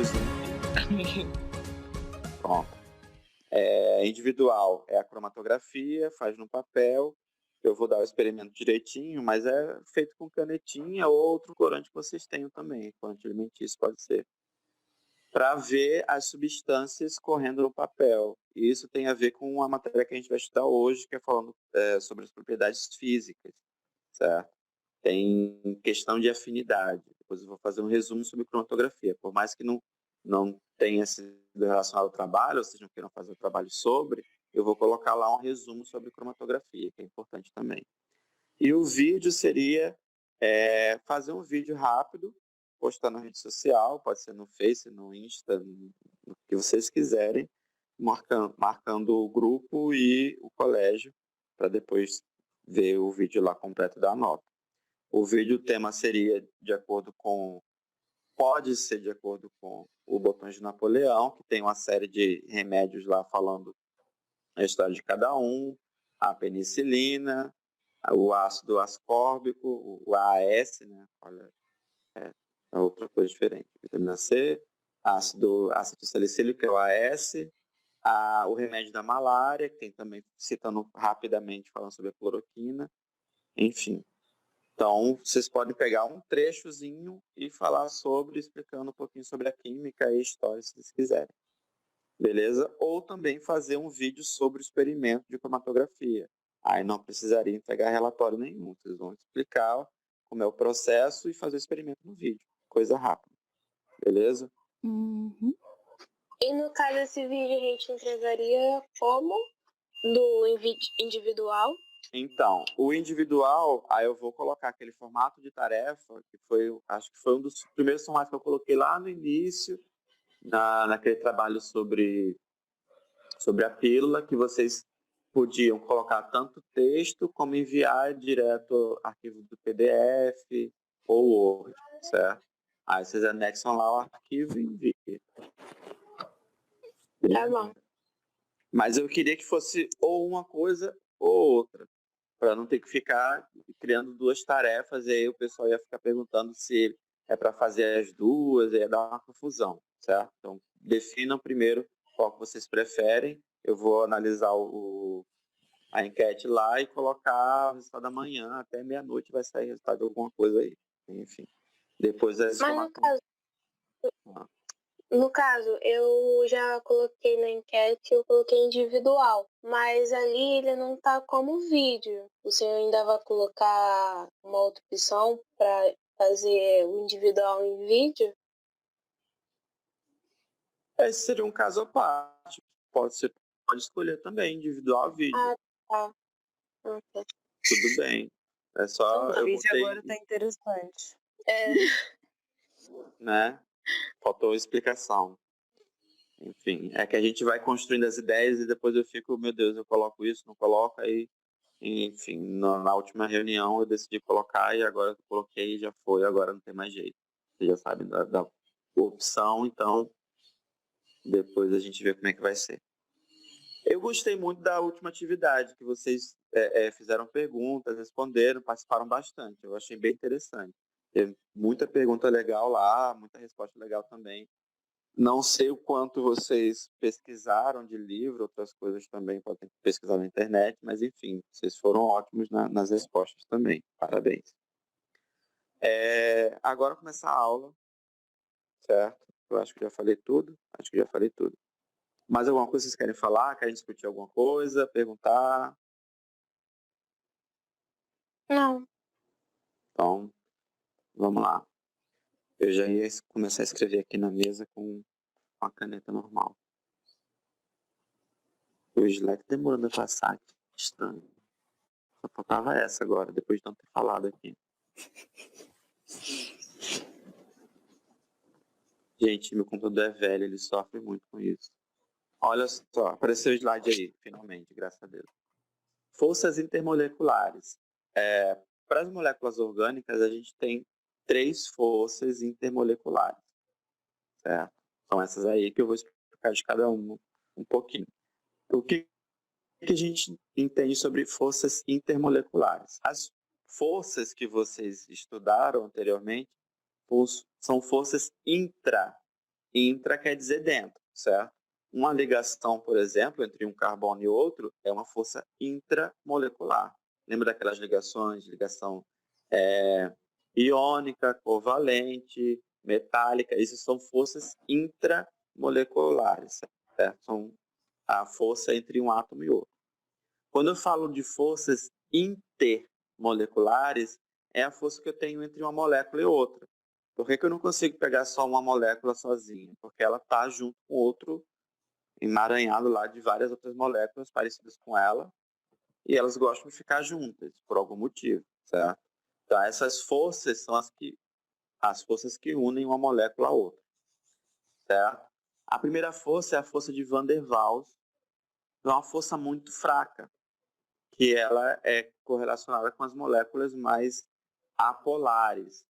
2, 1. Pronto. Individual é a cromatografia, faz no papel. Eu vou dar o experimento direitinho, mas é feito com canetinha ou outro corante que vocês tenham também. Corante alimentício pode ser. Para ver as substâncias correndo no papel. E isso tem a ver com a matéria que a gente vai estudar hoje, que é falando sobre as propriedades físicas, certo? Tem questão de afinidade. Depois eu vou fazer um resumo sobre cromatografia. Por mais que não tenha sido relacionado ao trabalho, ou seja, não queiram fazer o trabalho sobre, eu vou colocar lá um resumo sobre cromatografia, que é importante também. E o vídeo seria fazer um vídeo rápido, postar na rede social, pode ser no Face, no Insta, no que vocês quiserem, marcando o grupo e o colégio, para depois ver o vídeo lá completo da nota. O vídeo, o tema seria pode ser de acordo com o Botões de Napoleão, que tem uma série de remédios lá falando a história de cada um, a penicilina, o ácido ascórbico, o AS, né? Olha, é outra coisa diferente. Vitamina C, ácido salicílico, que é o AS, o remédio da malária, que tem também, citando rapidamente, falando sobre a cloroquina, enfim. Então, vocês podem pegar um trechozinho e falar explicando um pouquinho sobre a química e a história, se vocês quiserem. Beleza? Ou também fazer um vídeo sobre o experimento de cromatografia. Aí não precisaria entregar relatório nenhum. Vocês vão explicar como é o processo e fazer o experimento no vídeo. Coisa rápida. Beleza? Uhum. E no caso, esse vídeo a gente entregaria como? Do individual? Então, o individual, aí eu vou colocar aquele formato de tarefa, acho que foi um dos primeiros formatos que eu coloquei lá no início, naquele trabalho sobre a pílula, que vocês podiam colocar tanto texto como enviar direto arquivo do PDF ou Word, certo? Aí vocês anexam lá o arquivo e enviam. Tá bom. Mas eu queria que fosse ou uma coisa ou outra, para não ter que ficar criando duas tarefas, e aí o pessoal ia ficar perguntando se é para fazer as duas, ia dar uma confusão, certo? Então, definam primeiro qual que vocês preferem. Eu vou analisar a enquete lá e colocar o resultado da manhã, até meia-noite vai sair o resultado de alguma coisa aí. Enfim, depois as informações. No caso, eu já coloquei na enquete, eu coloquei individual, mas ali ele não tá como vídeo. O senhor ainda vai colocar uma outra opção para fazer o individual em vídeo? Esse seria um caso à parte. Pode escolher também, individual vídeo. Ah, tá. Okay. Tudo bem. É só O vídeo agora tá interessante. Né? Faltou explicação. Enfim, é que a gente vai construindo as ideias e depois eu fico, meu Deus, eu coloco isso, não coloco, aí, enfim, na última reunião eu decidi colocar e agora eu coloquei e já foi, agora não tem mais jeito. Você já sabe da opção, então depois a gente vê como é que vai ser. Eu gostei muito da última atividade, que vocês fizeram perguntas, responderam, participaram bastante. Eu achei bem interessante. Teve muita pergunta legal lá, muita resposta legal também. Não sei o quanto vocês pesquisaram de livro, outras coisas também podem pesquisar na internet, mas enfim, vocês foram ótimos nas respostas também. Parabéns. Agora começar a aula, certo? Eu acho que já falei tudo. Mais alguma coisa que vocês querem falar? Querem discutir alguma coisa? Perguntar? Não. Então, vamos lá. Eu já ia começar a escrever aqui na mesa com uma caneta normal. O Slack demorando a passar, que estranho. Só faltava essa agora, depois de não ter falado aqui. Gente, meu computador é velho, ele sofre muito com isso. Olha só, apareceu o slide aí, finalmente, graças a Deus. Forças intermoleculares. Para as moléculas orgânicas, a gente tem 3 forças intermoleculares, certo? São essas aí que eu vou explicar de cada uma um pouquinho. O que a gente entende sobre forças intermoleculares? As forças que vocês estudaram anteriormente são forças Intra quer dizer dentro, certo? Uma ligação, por exemplo, entre um carbono e outro é uma força intramolecular. Lembra daquelas ligações, ligação iônica, covalente, metálica? Essas são forças intramoleculares, certo? São a força entre um átomo e outro. Quando eu falo de forças intermoleculares, é a força que eu tenho entre uma molécula e outra. Por que eu não consigo pegar só uma molécula sozinha? Porque ela está junto com outro emaranhado lá de várias outras moléculas parecidas com ela, e elas gostam de ficar juntas, por algum motivo, certo? Então, essas forças são as forças que unem uma molécula a outra, certo? A primeira força é a força de Van der Waals, é uma força muito fraca, que ela é correlacionada com as moléculas mais apolares.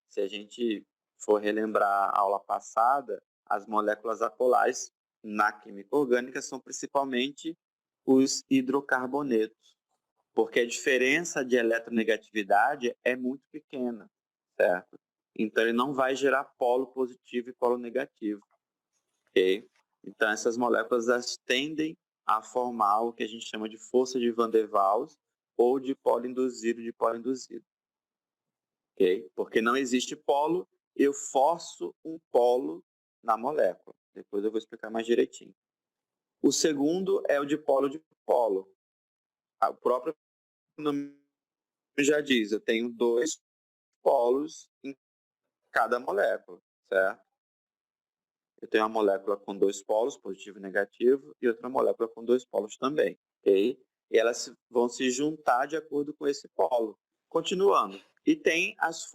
Se a gente for relembrar a aula passada, as moléculas apolares na química orgânica são principalmente os hidrocarbonetos, porque a diferença de eletronegatividade é muito pequena, certo? Então, ele não vai gerar polo positivo e polo negativo, ok? Então, essas moléculas elas tendem a formar o que a gente chama de força de Van der Waals ou de polo induzido de polo induzido. Okay? Porque não existe polo, eu forço um polo na molécula. Depois eu vou explicar mais direitinho. O segundo é o dipolo de polo. O próprio nome já diz, eu tenho 2 polos em cada molécula, certo? Eu tenho uma molécula com 2 polos, positivo e negativo, e outra molécula com 2 polos também, ok? E elas vão se juntar de acordo com esse polo. Continuando. E tem as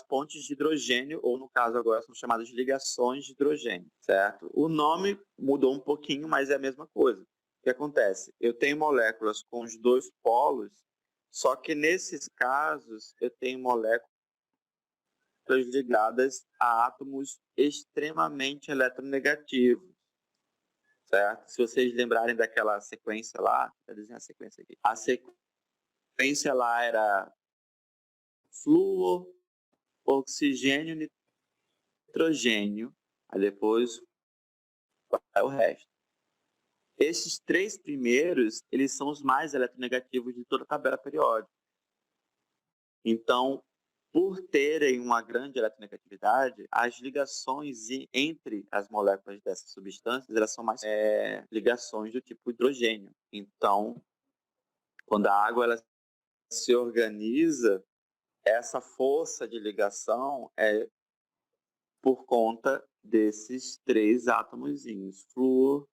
pontes de hidrogênio, ou no caso agora são chamadas de ligações de hidrogênio, certo? O nome mudou um pouquinho, mas é a mesma coisa. O que acontece? Eu tenho moléculas com os 2 polos, só que nesses casos eu tenho moléculas ligadas a átomos extremamente eletronegativos, certo? Se vocês lembrarem daquela sequência lá, vou desenhar a sequência aqui. A sequência lá era flúor, oxigênio, nitrogênio, aí depois vai o resto. Esses 3 primeiros, eles são os mais eletronegativos de toda a tabela periódica. Então, por terem uma grande eletronegatividade, as ligações entre as moléculas dessas substâncias, elas são mais ligações do tipo hidrogênio. Então, quando a água ela se organiza, essa força de ligação é por conta desses 3 átomozinhos, flúor,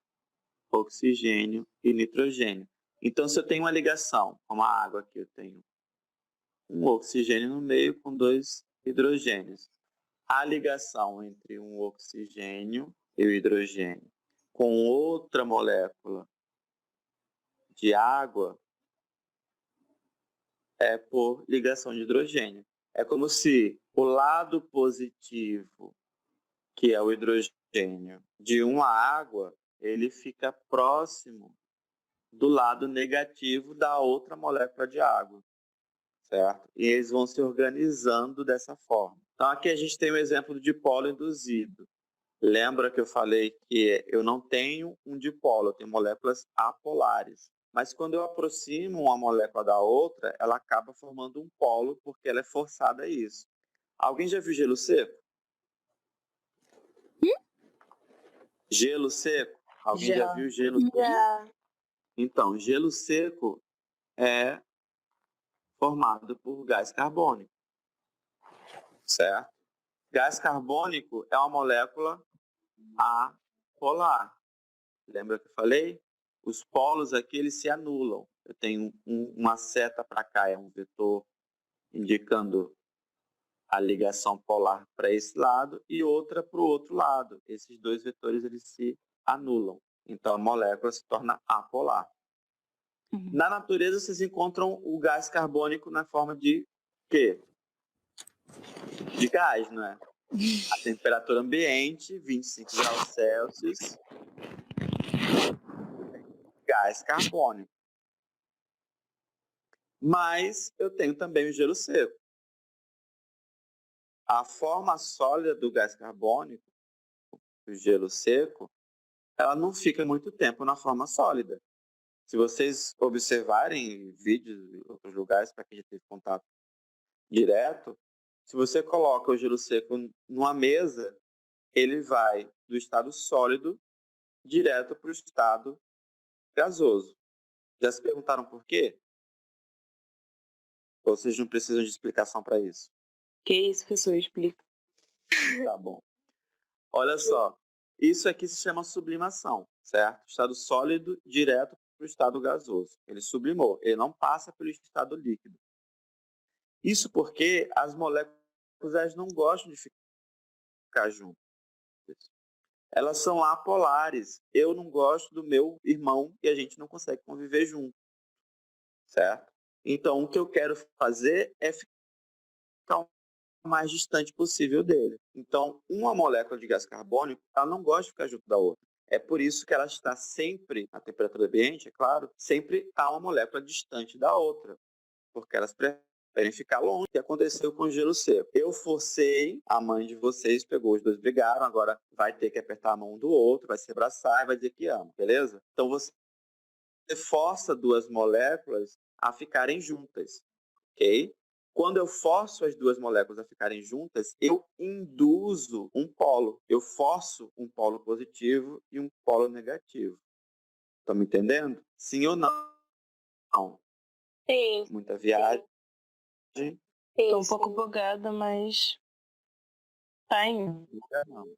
oxigênio e nitrogênio. Então, se eu tenho uma ligação, como a água aqui, eu tenho um oxigênio no meio com 2 hidrogênios. A ligação entre um oxigênio e o hidrogênio com outra molécula de água é por ligação de hidrogênio. É como se o lado positivo, que é o hidrogênio, de uma água, ele fica próximo do lado negativo da outra molécula de água, certo? E eles vão se organizando dessa forma. Então, aqui a gente tem o exemplo do dipolo induzido. Lembra que eu falei que eu não tenho um dipolo, eu tenho moléculas apolares. Mas quando eu aproximo uma molécula da outra, ela acaba formando um polo porque ela é forçada a isso. Alguém já viu gelo seco? Gelo seco? Alguém já viu gelo seco? Já. Então, gelo seco é formado por gás carbônico, certo? Gás carbônico é uma molécula apolar. Lembra que eu falei? Os polos aqui eles se anulam. Eu tenho uma seta para cá, é um vetor indicando a ligação polar para esse lado e outra para o outro lado. Esses 2 vetores eles se anulam. Então a molécula se torna apolar. Na natureza vocês encontram o gás carbônico na forma de quê? De gás, não é? A temperatura ambiente, 25 graus Celsius, gás carbônico. Mas eu tenho também o gelo seco. A forma sólida do gás carbônico o gelo seco, ela não fica muito tempo na forma sólida. Se vocês observarem vídeos em outros lugares, para quem já teve contato direto, se você coloca o gelo seco numa mesa, ele vai do estado sólido direto para o estado gasoso. Já se perguntaram por quê? Ou vocês não precisam de explicação para isso? Que isso, professor? Explica. Tá bom. Olha só, isso aqui se chama sublimação, certo? Estado sólido direto para o estado gasoso. Ele sublimou, ele não passa pelo estado líquido. Isso porque as moléculas elas não gostam de ficar juntas. Elas são apolares. Eu não gosto do meu irmão e a gente não consegue conviver junto, certo? Então, o que eu quero fazer é ficar o mais distante possível dele. Então, uma molécula de gás carbônico, ela não gosta de ficar junto da outra. É por isso que ela está sempre, a temperatura ambiente, é claro, sempre está uma molécula distante da outra, porque elas preferem ficar longe. O que aconteceu com o gelo seco? Eu forcei, a mãe de vocês pegou, os dois brigaram, agora vai ter que apertar a mão do outro, vai se abraçar e vai dizer que ama, beleza? Então, você força duas moléculas a ficarem juntas, ok? Quando eu forço as duas moléculas a ficarem juntas, eu induzo um polo. Eu forço um polo positivo e um polo negativo. Estão me entendendo? Sim ou não? Não. Sim. Muita viagem. Tô um pouco bugada, mas tá indo. Não.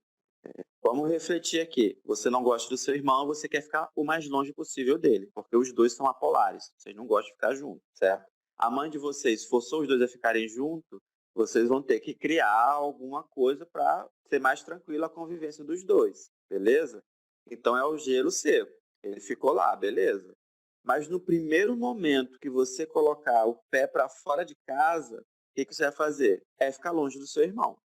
Vamos refletir aqui. Você não gosta do seu irmão, você quer ficar o mais longe possível dele, porque os dois são apolares. Vocês não gostam de ficar juntos, certo? A mãe de vocês forçou os dois a ficarem juntos, vocês vão ter que criar alguma coisa para ser mais tranquila a convivência dos dois, beleza? Então é o gelo seco. Ele ficou lá, beleza? Mas no primeiro momento que você colocar o pé para fora de casa, o que você vai fazer? É ficar longe do seu irmão,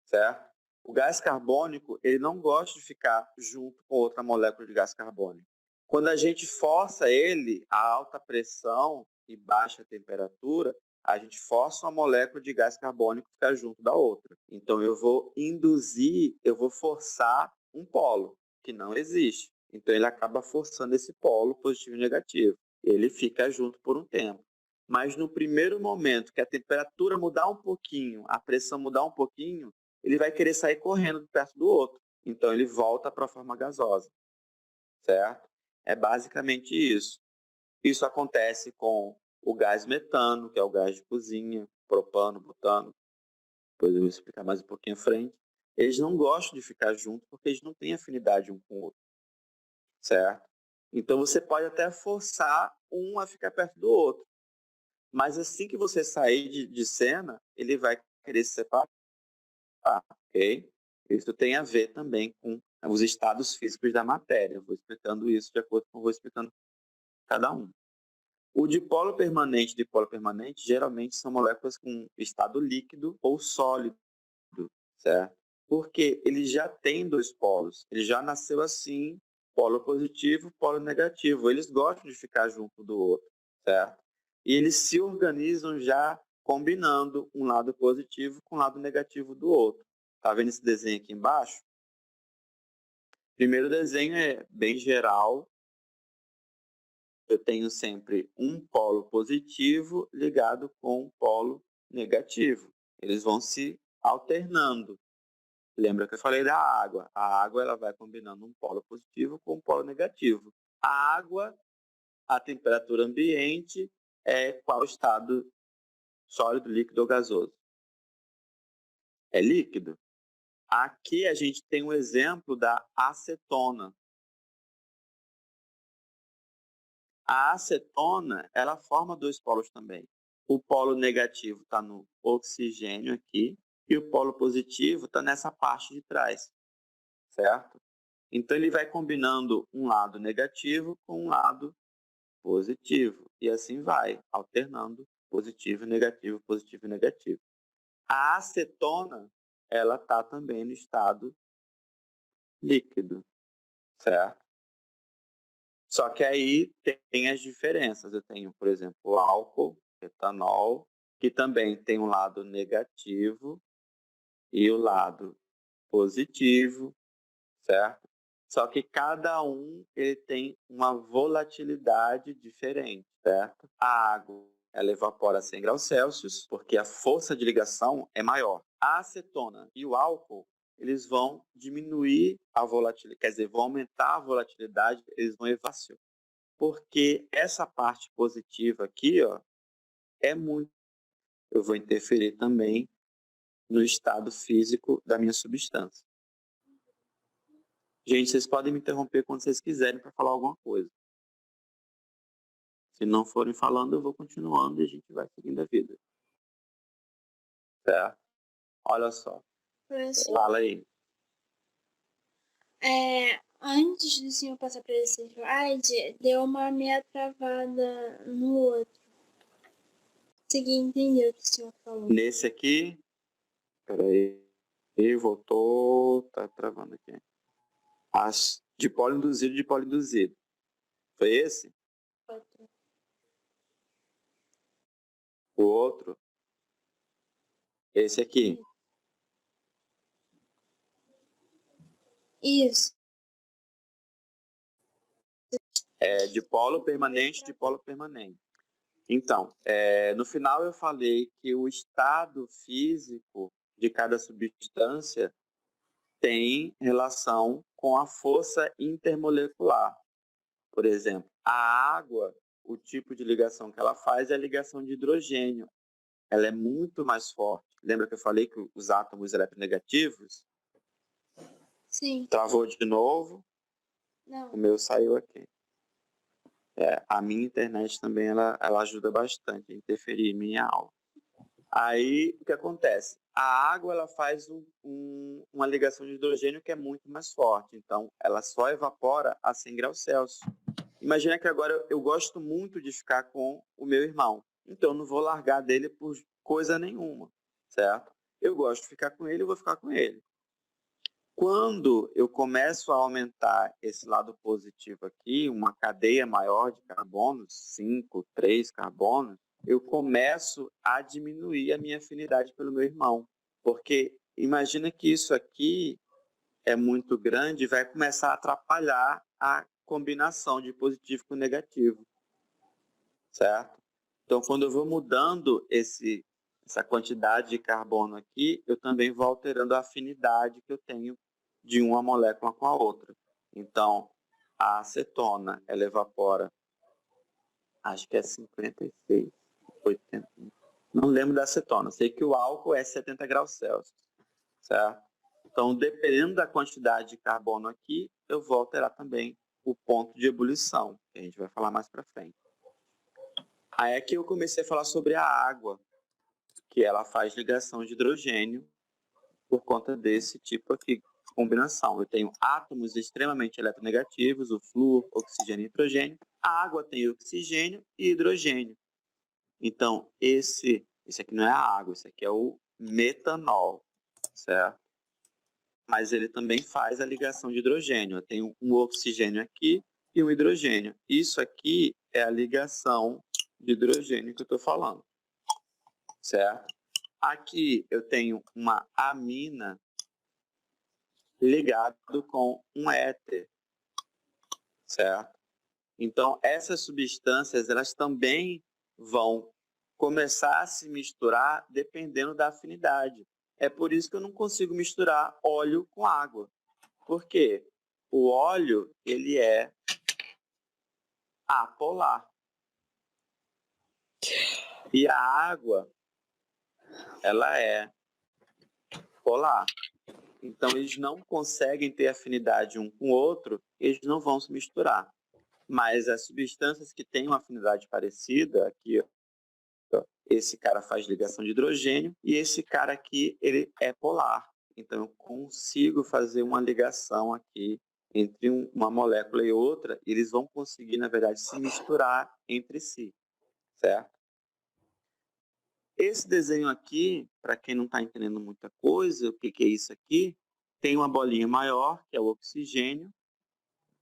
certo? O gás carbônico, ele não gosta de ficar junto com outra molécula de gás carbônico. Quando a gente força ele a alta pressão e baixa temperatura, a gente força uma molécula de gás carbônico ficar junto da outra. Então, eu vou induzir, eu vou forçar um polo que não existe. Então, ele acaba forçando esse polo positivo e negativo. Ele fica junto por um tempo. Mas no primeiro momento que a temperatura mudar um pouquinho, a pressão mudar um pouquinho, ele vai querer sair correndo de perto do outro. Então, ele volta para a forma gasosa, certo? É basicamente isso. Isso acontece com o gás metano, que é o gás de cozinha, propano, butano. Depois eu vou explicar mais um pouquinho à frente. Eles não gostam de ficar juntos porque eles não têm afinidade um com o outro, certo? Então, você pode até forçar um a ficar perto do outro. Mas assim que você sair de cena, ele vai querer se separar. Ok? Isso tem a ver também com os estados físicos da matéria. Eu vou explicando isso de acordo com vou explicando cada um. O dipolo permanente e dipolo permanente geralmente são moléculas com estado líquido ou sólido, certo? Porque ele já tem dois polos. Ele já nasceu assim, polo positivo, polo negativo. Eles gostam de ficar junto do outro, certo? E eles se organizam já combinando um lado positivo com o lado negativo do outro. Tá vendo esse desenho aqui embaixo? O primeiro desenho é bem geral. Eu tenho sempre um polo positivo ligado com um polo negativo. Eles vão se alternando. Lembra que eu falei da água? A água ela vai combinando um polo positivo com um polo negativo. A água, a temperatura ambiente é qual estado? Sólido, líquido ou gasoso? É líquido. Aqui a gente tem um exemplo da acetona. A acetona, ela forma dois polos também. O polo negativo está no oxigênio aqui e o polo positivo está nessa parte de trás, certo? Então, ele vai combinando um lado negativo com um lado positivo. E assim vai, alternando positivo e negativo, positivo e negativo. A acetona, ela está também no estado líquido, certo? Só que aí tem as diferenças. Eu tenho, por exemplo, o álcool, etanol, que também tem um lado negativo e o lado positivo, certo? Só que cada um ele tem uma volatilidade diferente, certo? A água ela evapora a 100 graus Celsius, porque a força de ligação é maior. A acetona e o álcool, eles vão diminuir a volatilidade, quer dizer, vão aumentar a volatilidade, eles vão evaporar. Porque essa parte positiva aqui, ó, é muito. Eu vou interferir também no estado físico da minha substância. Gente, vocês podem me interromper quando vocês quiserem para falar alguma coisa. Se não forem falando, eu vou continuando e a gente vai seguindo a vida. Certo? Olha só. Professor, Fala aí. antes do senhor passar para esse slide, deu uma meia travada no outro. Consegui entender o que o senhor falou. Nesse aqui, peraí, voltou, tá travando aqui. As de polo induzido e de polo induzido. Foi esse? Outro. O outro? Esse aqui. Isso. É de polo permanente, de polo permanente. Então, no final eu falei que o estado físico de cada substância tem relação com a força intermolecular. Por exemplo, a água, o tipo de ligação que ela faz é a ligação de hidrogênio. Ela é muito mais forte. Lembra que eu falei que os átomos eletronegativos? Sim. Travou de novo? Não. O meu saiu aqui. A minha internet também ela ajuda bastante a interferir em minha aula. Aí, o que acontece? A água ela faz uma ligação de hidrogênio que é muito mais forte. Então, ela só evapora a 100 graus Celsius. Imagina que agora eu gosto muito de ficar com o meu irmão. Então, eu não vou largar dele por coisa nenhuma, certo? Eu gosto de ficar com ele, eu vou ficar com ele. Quando eu começo a aumentar esse lado positivo aqui, uma cadeia maior de carbonos, 5, 3 carbonos, eu começo a diminuir a minha afinidade pelo meu irmão. Porque imagina que isso aqui é muito grande e vai começar a atrapalhar a combinação de positivo com negativo. Certo? Então, quando eu vou mudando essa quantidade de carbono aqui, eu também vou alterando a afinidade que eu tenho de uma molécula com a outra. Então, a acetona, ela evapora, acho que é 56, 80, não lembro da acetona, sei que o álcool é 70 graus Celsius, certo? Então, dependendo da quantidade de carbono aqui, eu vou alterar também o ponto de ebulição, que a gente vai falar mais para frente. Aí é que eu comecei a falar sobre a água, que ela faz ligação de hidrogênio por conta desse tipo aqui de combinação. Eu tenho átomos extremamente eletronegativos, o flúor, oxigênio e nitrogênio. A água tem oxigênio e hidrogênio. Então, esse aqui não é a água, esse aqui é o metanol, certo? Mas ele também faz a ligação de hidrogênio. Eu tenho um oxigênio aqui e um hidrogênio. Isso aqui é a ligação de hidrogênio que eu estou falando, certo? Aqui eu tenho uma amina ligado com um éter, certo? Então, essas substâncias, elas também vão começar a se misturar dependendo da afinidade. É por isso que eu não consigo misturar óleo com água. Por quê? O óleo, ele é apolar. E a água, ela é polar. Então, eles não conseguem ter afinidade um com o outro, eles não vão se misturar. Mas as substâncias que têm uma afinidade parecida, aqui, ó, esse cara faz ligação de hidrogênio e esse cara aqui, ele é polar. Então, eu consigo fazer uma ligação aqui entre uma molécula e outra, e eles vão conseguir, na verdade, se misturar entre si, certo? Esse desenho aqui, para quem não está entendendo muita coisa, o que é isso aqui? Tem uma bolinha maior, que é o oxigênio,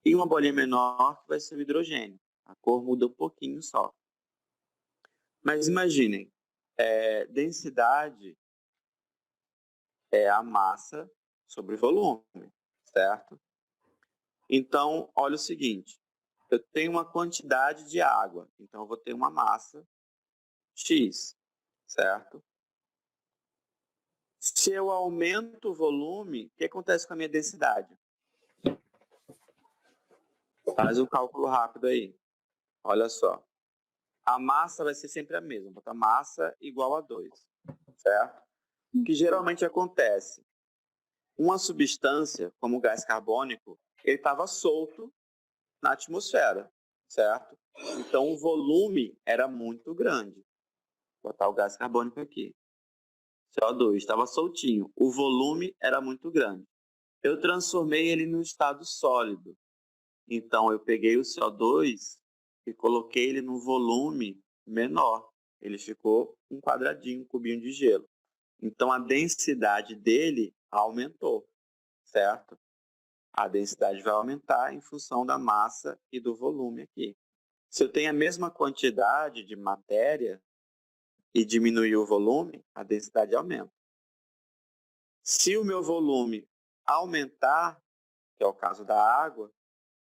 e uma bolinha menor, que vai ser o hidrogênio. A cor muda um pouquinho só. Mas imaginem, densidade é a massa sobre volume, certo? Então, olha o seguinte, eu tenho uma quantidade de água, então eu vou ter uma massa X, certo? Se eu aumento o volume, o que acontece com a minha densidade? Faz um cálculo rápido aí. Olha só. A massa vai ser sempre a mesma. Vou botar massa igual a 2, certo? O que geralmente acontece? Uma substância, como o gás carbônico, ele estava solto na atmosfera, certo? Então, o volume era muito grande. Vou botar o gás carbônico aqui. CO2 estava soltinho. O volume era muito grande. Eu transformei ele no estado sólido. Então, eu peguei o CO2 e coloquei ele num volume menor. Ele ficou um quadradinho, um cubinho de gelo. Então, a densidade dele aumentou, certo? A densidade vai aumentar em função da massa e do volume aqui. Se eu tenho a mesma quantidade de matéria e diminuir o volume, a densidade aumenta. Se o meu volume aumentar, que é o caso da água,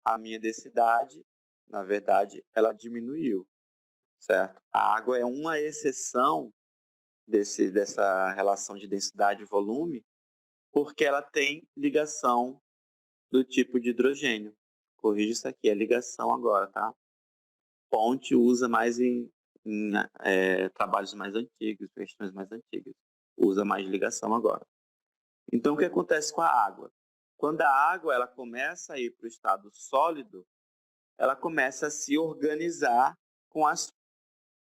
a minha densidade, na verdade, ela diminuiu, certo? A água é uma exceção dessa relação de densidade e volume, porque ela tem ligação do tipo de hidrogênio. Corrija isso aqui, é ligação agora, tá? Ponte usa mais em trabalhos mais antigos, questões mais antigas. Usa mais ligação agora. Então, o que acontece com a água? Quando a água ela começa a ir para o estado sólido, ela começa a se organizar com as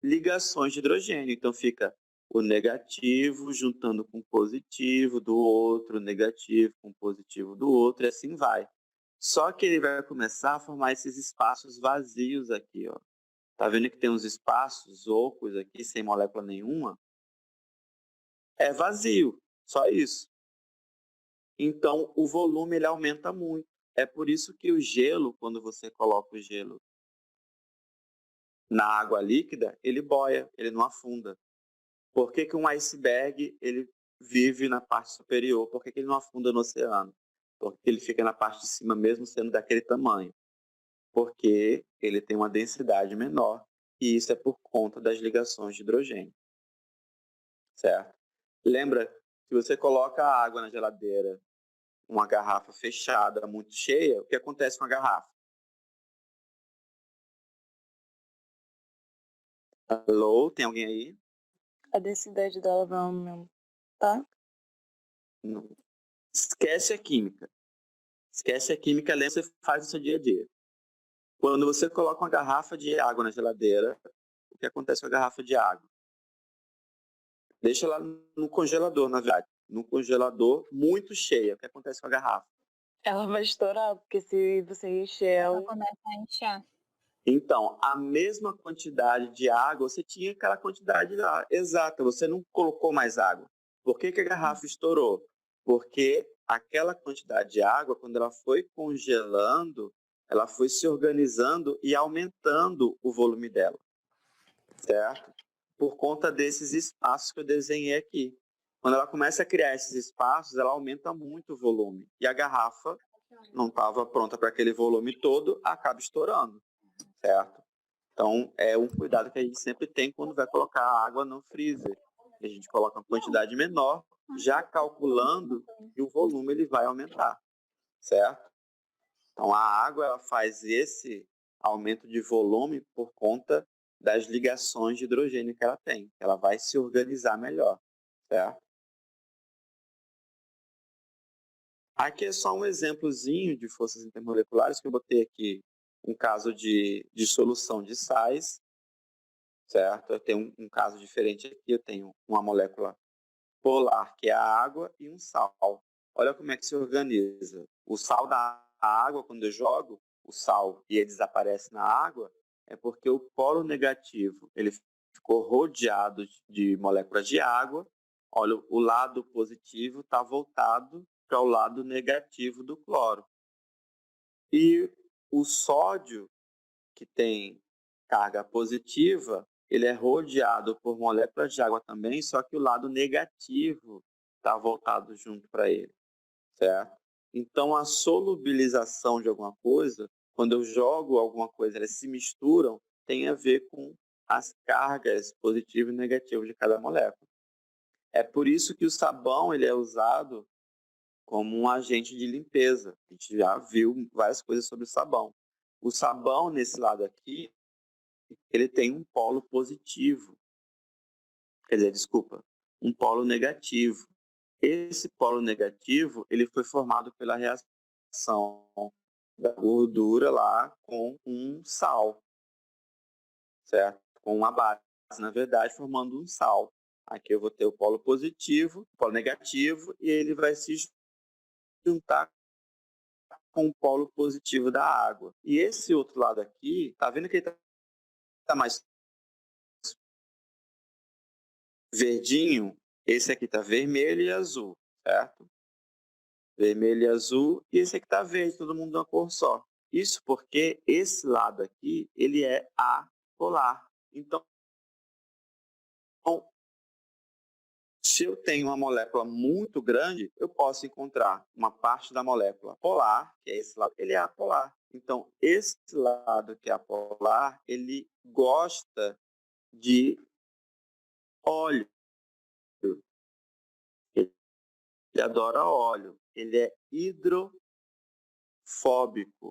ligações de hidrogênio. Então, fica o negativo juntando com o positivo do outro, o negativo com o positivo do outro, e assim vai. Só que ele vai começar a formar esses espaços vazios aqui, ó. Tá vendo que tem uns espaços ocos aqui, sem molécula nenhuma? É vazio, só isso. Então, o volume ele aumenta muito. É por isso que o gelo, quando você coloca o gelo na água líquida, ele boia, ele não afunda. Por que que um iceberg ele vive na parte superior? Por que que ele não afunda no oceano? Porque ele fica na parte de cima mesmo sendo daquele tamanho. Porque ele tem uma densidade menor e isso é por conta das ligações de hidrogênio. Certo? Lembra, se você coloca a água na geladeira, uma garrafa fechada, muito cheia, o que acontece com a garrafa? Alô, tem alguém aí? A densidade dela vai aumentar? Não. Esquece a química. Esquece a química, lembra que você faz no seu dia a dia. Quando você coloca uma garrafa de água na geladeira, o que acontece com a garrafa de água? Deixa ela no congelador, na verdade. No congelador muito cheia. O que acontece com a garrafa? Ela vai estourar, porque se você encher ela... Ela começa a inchar. Então, a mesma quantidade de água, você tinha aquela quantidade lá, exata, você não colocou mais água. Por que que a garrafa estourou? Porque aquela quantidade de água, quando ela foi congelando, ela foi se organizando e aumentando o volume dela, certo? Por conta desses espaços que eu desenhei aqui. Quando ela começa a criar esses espaços, ela aumenta muito o volume. E a garrafa não estava pronta para aquele volume todo, acaba estourando. Certo? Então, é um cuidado que a gente sempre tem quando vai colocar a água no freezer. A gente coloca uma quantidade menor, já calculando que o volume ele vai aumentar, certo? Então, a água ela faz esse aumento de volume por conta das ligações de hidrogênio que ela tem. Ela vai se organizar melhor, certo? Aqui é só um exemplozinho de forças intermoleculares que eu botei aqui. Um caso de solução de sais, certo? Eu tenho um caso diferente aqui, eu tenho uma molécula polar, que é a água, e um sal. Olha como é que se organiza. O sal da água, quando eu jogo o sal e ele desaparece na água, é porque o polo negativo ele ficou rodeado de moléculas de água. Olha, o lado positivo está voltado para o lado negativo do cloro. E o sódio, que tem carga positiva, ele é rodeado por moléculas de água também, só que o lado negativo está voltado junto para ele, certo? Então, a solubilização de alguma coisa, quando eu jogo alguma coisa, elas se misturam, tem a ver com as cargas positivas e negativas de cada molécula. É por isso que o sabão ele é usado como um agente de limpeza. A gente já viu várias coisas sobre o sabão. O sabão, nesse lado aqui, ele tem um polo positivo. Quer dizer, desculpa, um polo negativo. Esse polo negativo, ele foi formado pela reação da gordura lá com um sal, certo? Com uma base, na verdade, formando um sal. Aqui eu vou ter o polo positivo, o polo negativo, e ele vai se juntar com o polo positivo da água. E esse outro lado aqui, tá vendo que ele tá mais verdinho? Esse aqui tá vermelho e azul, certo? Vermelho e azul, e esse aqui tá verde, todo mundo de uma cor só. Isso porque esse lado aqui, ele é apolar. Então, se eu tenho uma molécula muito grande, eu posso encontrar uma parte da molécula polar, que é esse lado, ele é apolar. Então, esse lado que é apolar, ele gosta de óleo. Ele adora óleo. Ele é hidrofóbico.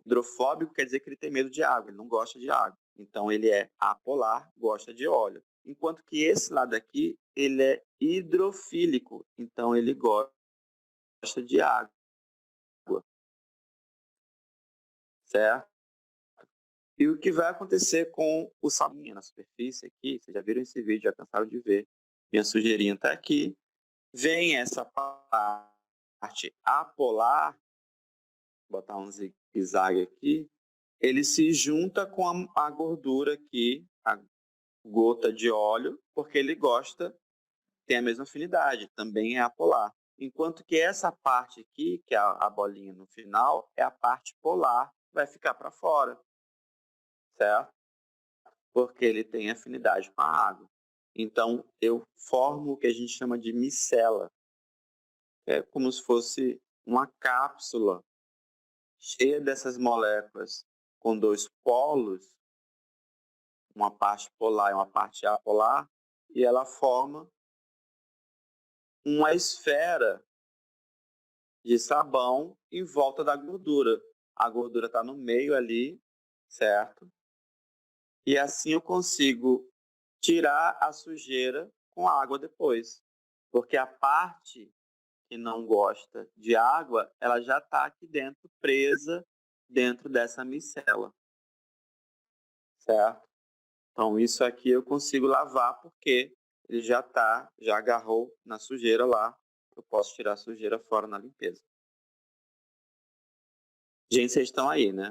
Hidrofóbico quer dizer que ele tem medo de água, ele não gosta de água. Então, ele é apolar, gosta de óleo. Enquanto que esse lado aqui, ele é hidrofílico. Então, ele gosta de água. Certo? E o que vai acontecer com o sabão na superfície aqui, vocês já viram esse vídeo, já cansaram de ver. Minha sujeirinha está aqui. Vem essa parte apolar, vou botar um zigue-zague aqui, ele se junta com a gordura aqui, a gota de óleo, porque ele gosta, tem a mesma afinidade, também é apolar. Enquanto que essa parte aqui, que é a bolinha no final, é a parte polar, vai ficar para fora, certo? Porque ele tem afinidade com a água. Então, eu formo o que a gente chama de micela. É como se fosse uma cápsula cheia dessas moléculas com dois polos, uma parte polar e uma parte apolar, e ela forma uma esfera de sabão em volta da gordura. A gordura está no meio ali, certo? E assim eu consigo tirar a sujeira com água depois. Porque a parte que não gosta de água, ela já está aqui dentro, presa dentro dessa micela. Certo? Então, isso aqui eu consigo lavar porque ele já agarrou na sujeira lá. Eu posso tirar a sujeira fora na limpeza. Gente, vocês estão aí, né?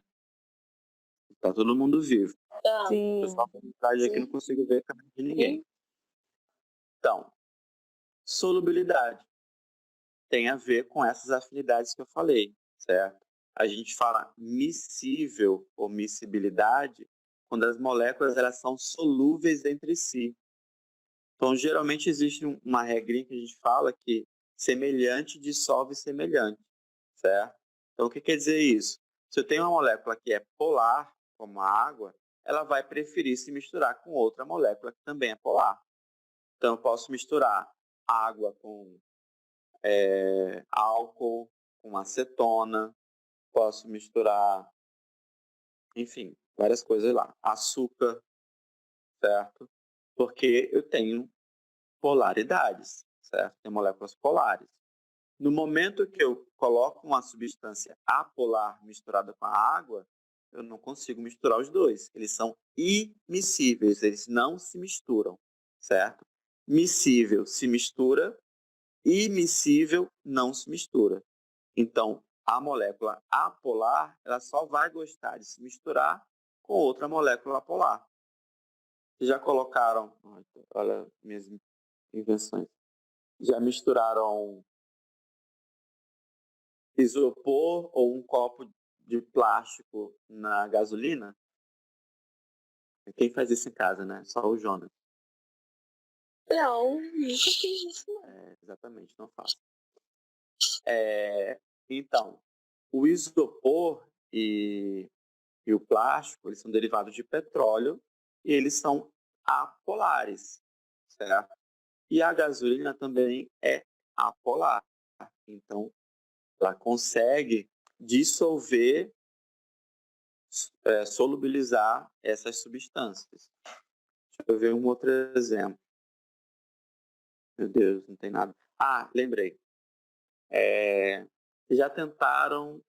Tá todo mundo vivo. Tá. Sim. Eu só vou mostrar aqui, não consigo ver a câmera de ninguém. Então, solubilidade tem a ver com essas afinidades que eu falei, certo? A gente fala miscível ou miscibilidade quando as moléculas elas são solúveis entre si. Então, geralmente existe uma regrinha que a gente fala que semelhante dissolve semelhante, certo? Então, o que quer dizer isso? Se eu tenho uma molécula que é polar, como a água, ela vai preferir se misturar com outra molécula que também é polar. Então, eu posso misturar água com álcool, com acetona, posso misturar, enfim, várias coisas lá. Açúcar, certo? Porque eu tenho polaridades, certo? Tem moléculas polares. No momento que eu coloco uma substância apolar misturada com a água, eu não consigo misturar os dois. Eles são imiscíveis, eles não se misturam, certo? Miscível se mistura, imiscível não se mistura. Então, a molécula apolar, ela só vai gostar de se misturar com outra molécula apolar. Vocês já colocaram, olha minhas invenções, já misturaram isopor ou um copo de plástico na gasolina? Quem faz isso em casa, né? Só o Jonas. Não, nunca fiz isso. Exatamente, não faço. Então, o isopor e o plástico, eles são derivados de petróleo e eles são apolares, certo? E a gasolina também é apolar. Então, ela consegue dissolver, solubilizar essas substâncias. Deixa eu ver um outro exemplo. Meu Deus, não tem nada. Ah, lembrei. Já tentaram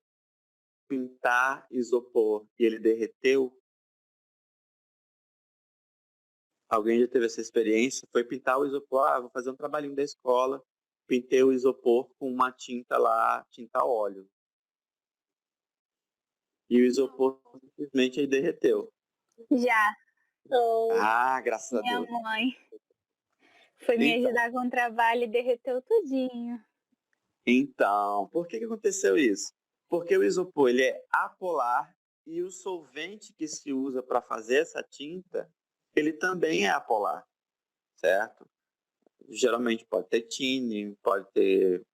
pintar isopor e ele derreteu? Alguém já teve essa experiência? Foi pintar o isopor, vou fazer um trabalhinho da escola, pintei o isopor com uma tinta lá, tinta óleo. E o isopor simplesmente aí derreteu. Já, Ah, graças a minha Deus. mãe foi me Então. ajudar com o trabalho e derreteu tudinho. Então, por que aconteceu isso? Porque o isopor ele é apolar e o solvente que se usa para fazer essa tinta, ele também é apolar, certo? Geralmente pode ter tine, pode ter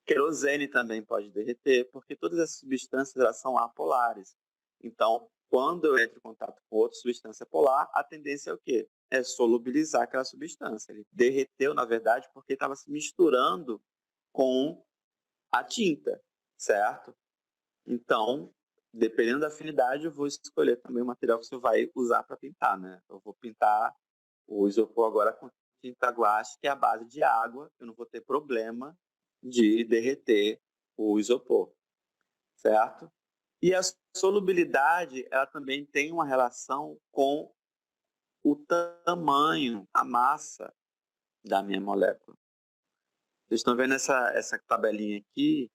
querosene também pode derreter, porque todas essas substâncias elas são apolares. Então, quando eu entro em contato com outra substância polar, a tendência é o quê? É solubilizar aquela substância. Ele derreteu, na verdade, porque estava se misturando com a tinta, certo? Então, dependendo da afinidade, eu vou escolher também o material que você vai usar para pintar, né? Eu vou pintar o isopor agora com tinta guache, que é a base de água, eu não vou ter problema de derreter o isopor, certo? E a solubilidade, ela também tem uma relação com o tamanho, a massa da minha molécula. Vocês estão vendo essa tabelinha aqui?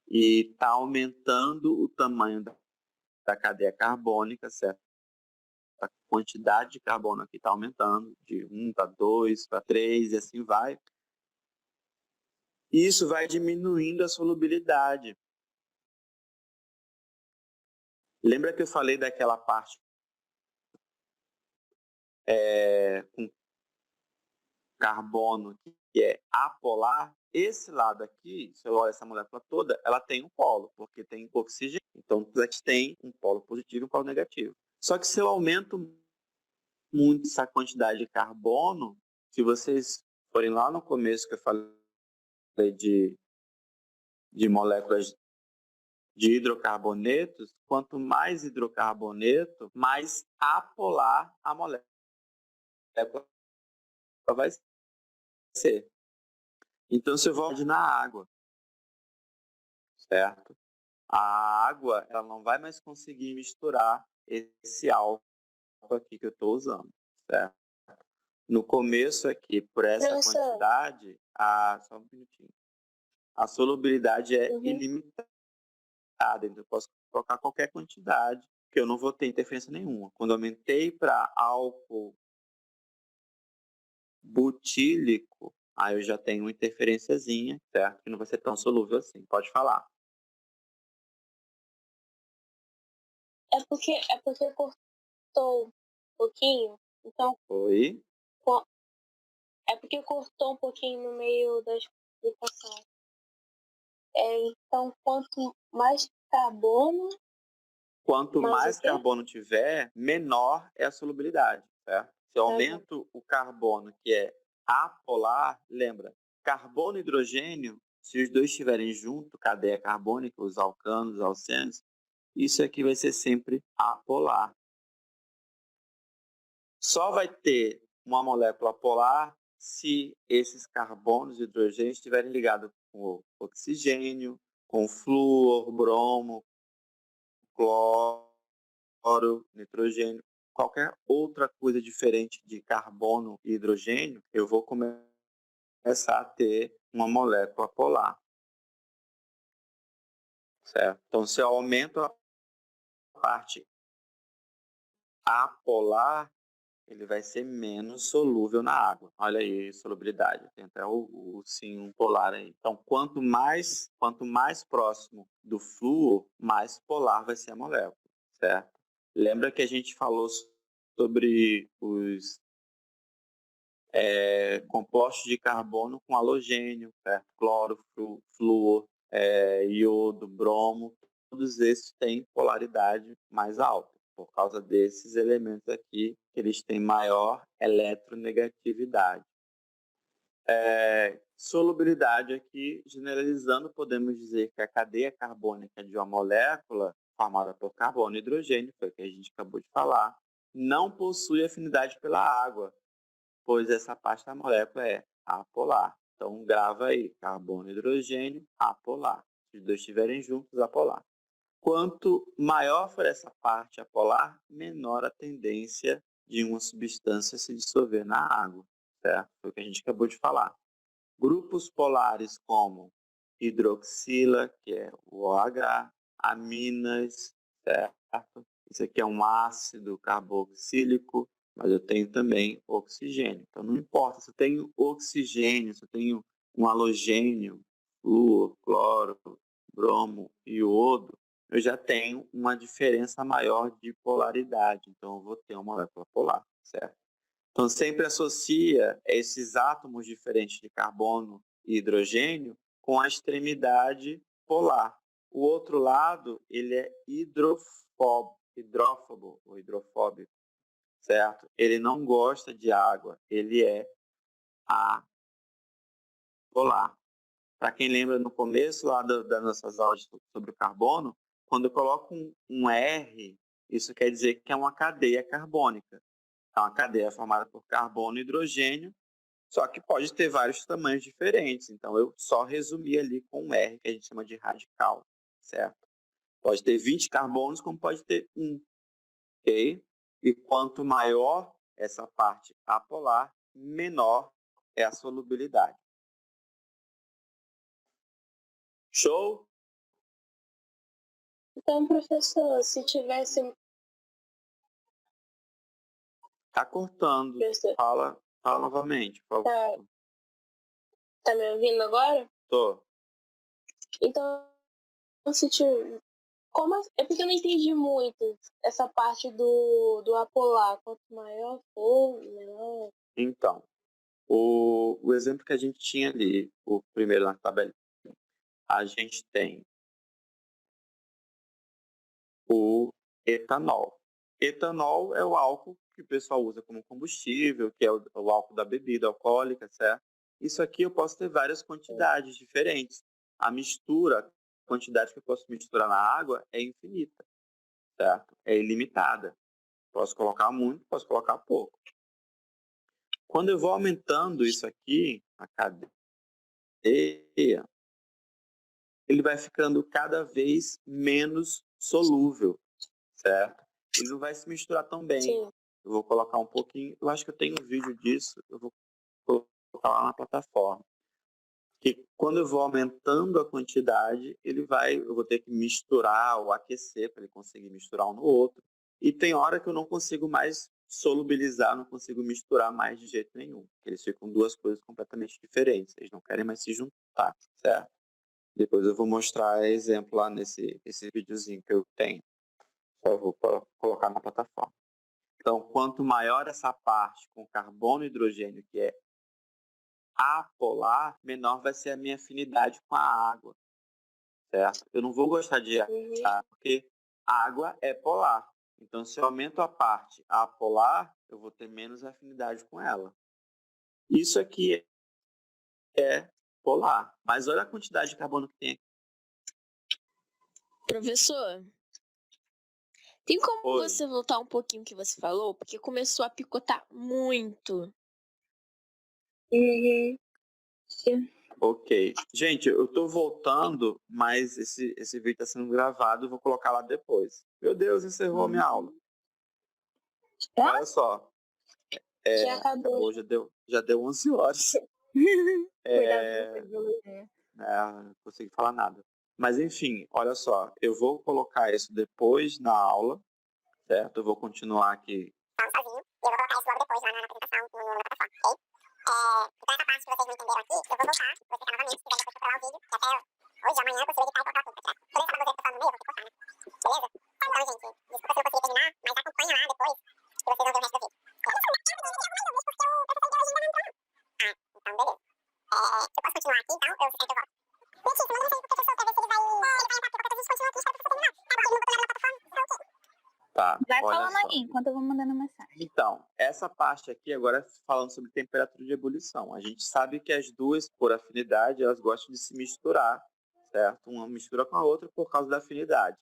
E está aumentando o tamanho da cadeia carbônica, certo? A quantidade de carbono aqui está aumentando, de 1 para 2 para 3 e assim vai. E isso vai diminuindo a solubilidade. Lembra que eu falei daquela parte com carbono que é apolar? Esse lado aqui, se eu olho essa molécula toda, ela tem um polo, porque tem oxigênio. Então, elas têm um polo positivo e um polo negativo. Só que se eu aumento muito essa quantidade de carbono, se vocês forem lá no começo que eu falei de moléculas de hidrocarbonetos, quanto mais hidrocarboneto, mais apolar a molécula vai ser. Então, se eu vou na água, certo? A água ela não vai mais conseguir misturar esse álcool aqui que eu estou usando, certo? No começo aqui, por essa quantidade, só um minutinho, a solubilidade é ilimitada, então eu posso colocar qualquer quantidade, que eu não vou ter interferência nenhuma. Quando eu aumentei para álcool butílico, aí eu já tenho uma interferenciazinha, certo? Que não vai ser tão solúvel assim. Pode falar. É porque cortou um pouquinho, então. Oi? É porque cortou um pouquinho no meio da explicação. Então, quanto mais carbono. Quanto mais carbono tiver, menor é a solubilidade, certo? Se eu aumento o carbono, que é apolar, lembra, carbono e hidrogênio, se os dois estiverem juntos, cadeia carbônica, os alcanos, os alcenos, isso aqui vai ser sempre apolar. Só vai ter uma molécula polar se esses carbonos e hidrogênios estiverem ligados com oxigênio, com flúor, bromo, cloro, nitrogênio, qualquer outra coisa diferente de carbono e hidrogênio, eu vou começar a ter uma molécula polar. Certo? Então, se eu aumento a parte apolar, ele vai ser menos solúvel na água. Olha aí, solubilidade. Tem até o sim polar aí. Então, quanto mais próximo do flúor, mais polar vai ser a molécula, certo? Lembra que a gente falou sobre os compostos de carbono com halogênio, certo? Cloro, flúor, iodo, bromo. todos esses têm polaridade mais alta, por causa desses elementos aqui, que eles têm maior eletronegatividade. Solubilidade aqui, generalizando, podemos dizer que a cadeia carbônica de uma molécula formada por carbono e hidrogênio, foi o que a gente acabou de falar, não possui afinidade pela água, pois essa parte da molécula é apolar. Então, grava aí, carbono e hidrogênio, apolar. Se os dois estiverem juntos, apolar. Quanto maior for essa parte apolar, menor a tendência de uma substância se dissolver na água, certo? Foi o que a gente acabou de falar. Grupos polares como hidroxila, que é o OH, aminas, certo? Isso aqui é um ácido carboxílico, mas eu tenho também oxigênio. Então, não importa se eu tenho oxigênio, se eu tenho um halogênio, flúor, cloro, bromo e iodo, eu já tenho uma diferença maior de polaridade. Então, eu vou ter uma molécula polar, certo? Então, sempre associa esses átomos diferentes de carbono e hidrogênio com a extremidade polar. O outro lado, ele é hidrófobo ou hidrofóbico, certo? Ele não gosta de água, ele é apolar. Para quem lembra no começo lá das nossas aulas sobre o carbono, quando eu coloco um R, isso quer dizer que é uma cadeia carbônica. É uma cadeia formada por carbono e hidrogênio, só que pode ter vários tamanhos diferentes. Então, eu só resumi ali com um R, que a gente chama de radical, certo? Pode ter 20 carbonos, como pode ter 1. Ok? E quanto maior essa parte apolar, menor é a solubilidade. Show? Então, professor, se tivesse... Tá cortando. Professor, Fala novamente, por favor. tá me ouvindo agora? Tô. Então, se tiver... É porque eu não entendi muito essa parte do apolar. Quanto maior for, menor... Então, o exemplo que a gente tinha ali, o primeiro na tabela, a gente tem o etanol. Etanol é o álcool que o pessoal usa como combustível, que é o álcool da bebida alcoólica, certo? Isso aqui eu posso ter várias quantidades diferentes. A mistura, a quantidade que eu posso misturar na água é infinita, certo? É ilimitada. Posso colocar muito, posso colocar pouco. Quando eu vou aumentando isso aqui, a cadeia, ele vai ficando cada vez menos solúvel, certo? Ele não vai se misturar tão bem. Sim. Eu vou colocar um pouquinho, eu acho que eu tenho um vídeo disso, eu vou colocar lá na plataforma. Que quando eu vou aumentando a quantidade, eu vou ter que misturar ou aquecer para ele conseguir misturar um no outro. E tem hora que eu não consigo mais solubilizar, não consigo misturar mais de jeito nenhum. Eles ficam duas coisas completamente diferentes. Eles não querem mais se juntar, certo? Depois eu vou mostrar exemplo lá esse videozinho que eu tenho. Eu vou colocar na plataforma. Então, quanto maior essa parte com carbono e hidrogênio, que é apolar, menor vai ser a minha afinidade com a água, certo? Eu não vou gostar de água, porque a água é polar. Então, se eu aumento a parte apolar, eu vou ter menos afinidade com ela. Isso aqui é polar. Mas olha a quantidade de carbono que tem aqui. Professor, tem como Oi. você voltar um pouquinho o que você falou? Porque começou a picotar muito. Ok. Gente, eu tô voltando, mas esse vídeo está sendo gravado, eu vou colocar lá depois. Meu Deus, encerrou a minha aula. Olha só. Já acabou. Já deu 11 horas. Não consegui falar nada. Mas, enfim, olha só. Eu vou colocar isso depois na aula, certo? Eu vou continuar aqui. Sozinho. Eu vou colocar isso logo depois lá na apresentação, na plataforma, ok? Então, essa parte que vocês não entenderam aqui, eu vou voltar, vou explicar novamente, se quiser depois procurar o vídeo, que até hoje, amanhã, eu consigo editar e colocar tudo pra trás. Toda essa bagunça que eu tô falando no meio, eu vou ter que cortar, né? Beleza? Então, gente, desculpa se eu não consegui terminar, mas acompanha lá depois, que vocês vão ver o resto do vídeo. É isso? Então, beleza. Eu posso continuar aqui, então? Ou você quer que eu volte? Letícia, manda mensagem pro professor pra ver se ele vai entrar aqui, qualquer coisa a gente continua aqui, espero que você terminar. Tá, Vai olha falando só. aí, enquanto eu vou mandando mensagem. Então, essa parte aqui agora é falando sobre temperatura de ebulição. A gente sabe que as duas, por afinidade, elas gostam de se misturar, certo? Uma mistura com a outra por causa da afinidade.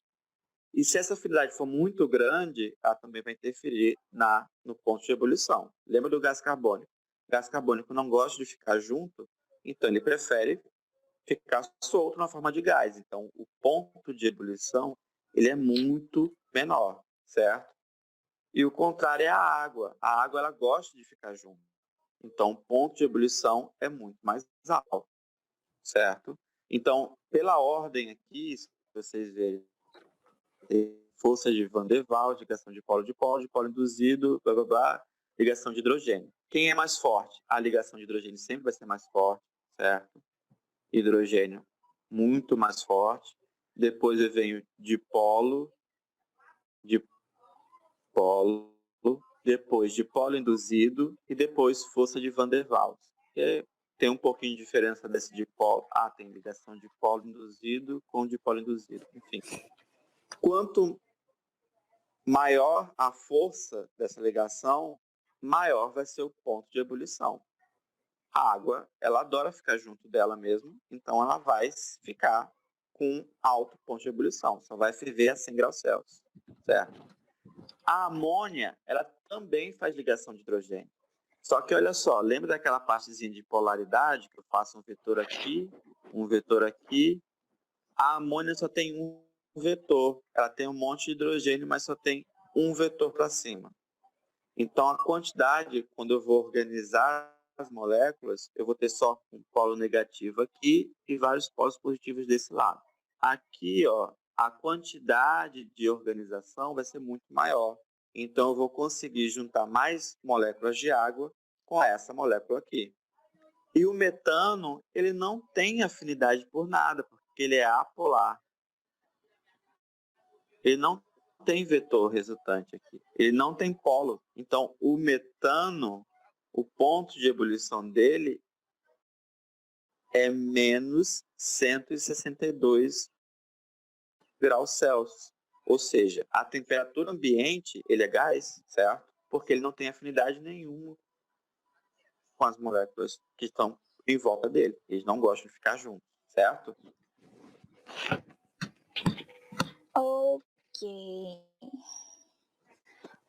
E se essa afinidade for muito grande, ela também vai interferir no ponto de ebulição. Lembra do gás carbônico? O gás carbônico não gosta de ficar junto, então ele prefere ficar solto na forma de gás. Então, o ponto de ebulição ele é muito menor, certo? E o contrário é a água. A água ela gosta de ficar junto. Então, o ponto de ebulição é muito mais alto, certo? Então, pela ordem aqui, se vocês verem, força de Van der Waals, ligação de polo induzido, blá, blá, blá, ligação de hidrogênio. Quem é mais forte? A ligação de hidrogênio sempre vai ser mais forte, certo? Hidrogênio muito mais forte. Depois eu venho dipolo, depois dipolo induzido e depois força de Van der Waals. Tem um pouquinho de diferença desse dipolo. Tem ligação de polo induzido com dipolo induzido. Enfim. Quanto maior a força dessa ligação, maior vai ser o ponto de ebulição. A água, ela adora ficar junto dela mesmo, então ela vai ficar com alto ponto de ebulição. Só vai ferver a 100 graus Celsius, certo? A amônia, ela também faz ligação de hidrogênio. Só que olha só, lembra daquela partezinha de polaridade, que eu faço um vetor aqui, um vetor aqui? A amônia só tem um vetor. Ela tem um monte de hidrogênio, mas só tem um vetor para cima. Então, a quantidade, quando eu vou organizar as moléculas, eu vou ter só um polo negativo aqui e vários polos positivos desse lado. Aqui, ó, a quantidade de organização vai ser muito maior. Então, eu vou conseguir juntar mais moléculas de água com essa molécula aqui. E o metano, ele não tem afinidade por nada, porque ele é apolar. Ele não tem vetor resultante aqui. Ele não tem polo. Então, o metano, o ponto de ebulição dele é menos 162 graus Celsius. Ou seja, a temperatura ambiente, ele é gás, certo? Porque ele não tem afinidade nenhuma com as moléculas que estão em volta dele. Eles não gostam de ficar juntos, certo? Ok.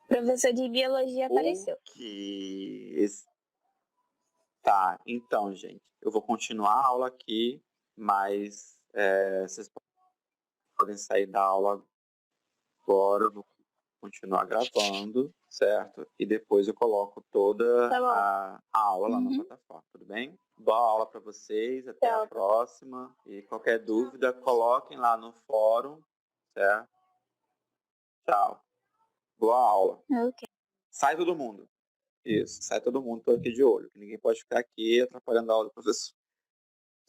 Professor de biologia apareceu. Tá, então, gente, eu vou continuar a aula aqui, mas vocês podem sair da aula agora, eu vou continuar gravando, certo? E depois eu coloco toda a aula lá na plataforma, tudo bem? Boa aula para vocês, até a próxima. E qualquer dúvida, coloquem lá no fórum, certo? Tchau. Boa aula. Ok. Sai todo mundo. Isso, sai todo mundo, tô aqui de olho. Ninguém pode ficar aqui atrapalhando a aula do professor.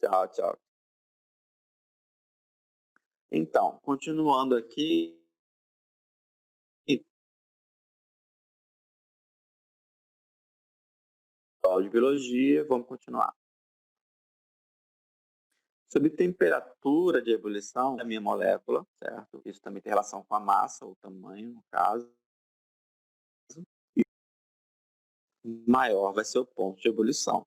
Tchau, tchau. Então, continuando aqui. Aula de biologia, vamos continuar. Sobre temperatura de ebulição da minha molécula, certo? Isso também tem relação com a massa, o tamanho, no caso. E maior vai ser o ponto de ebulição.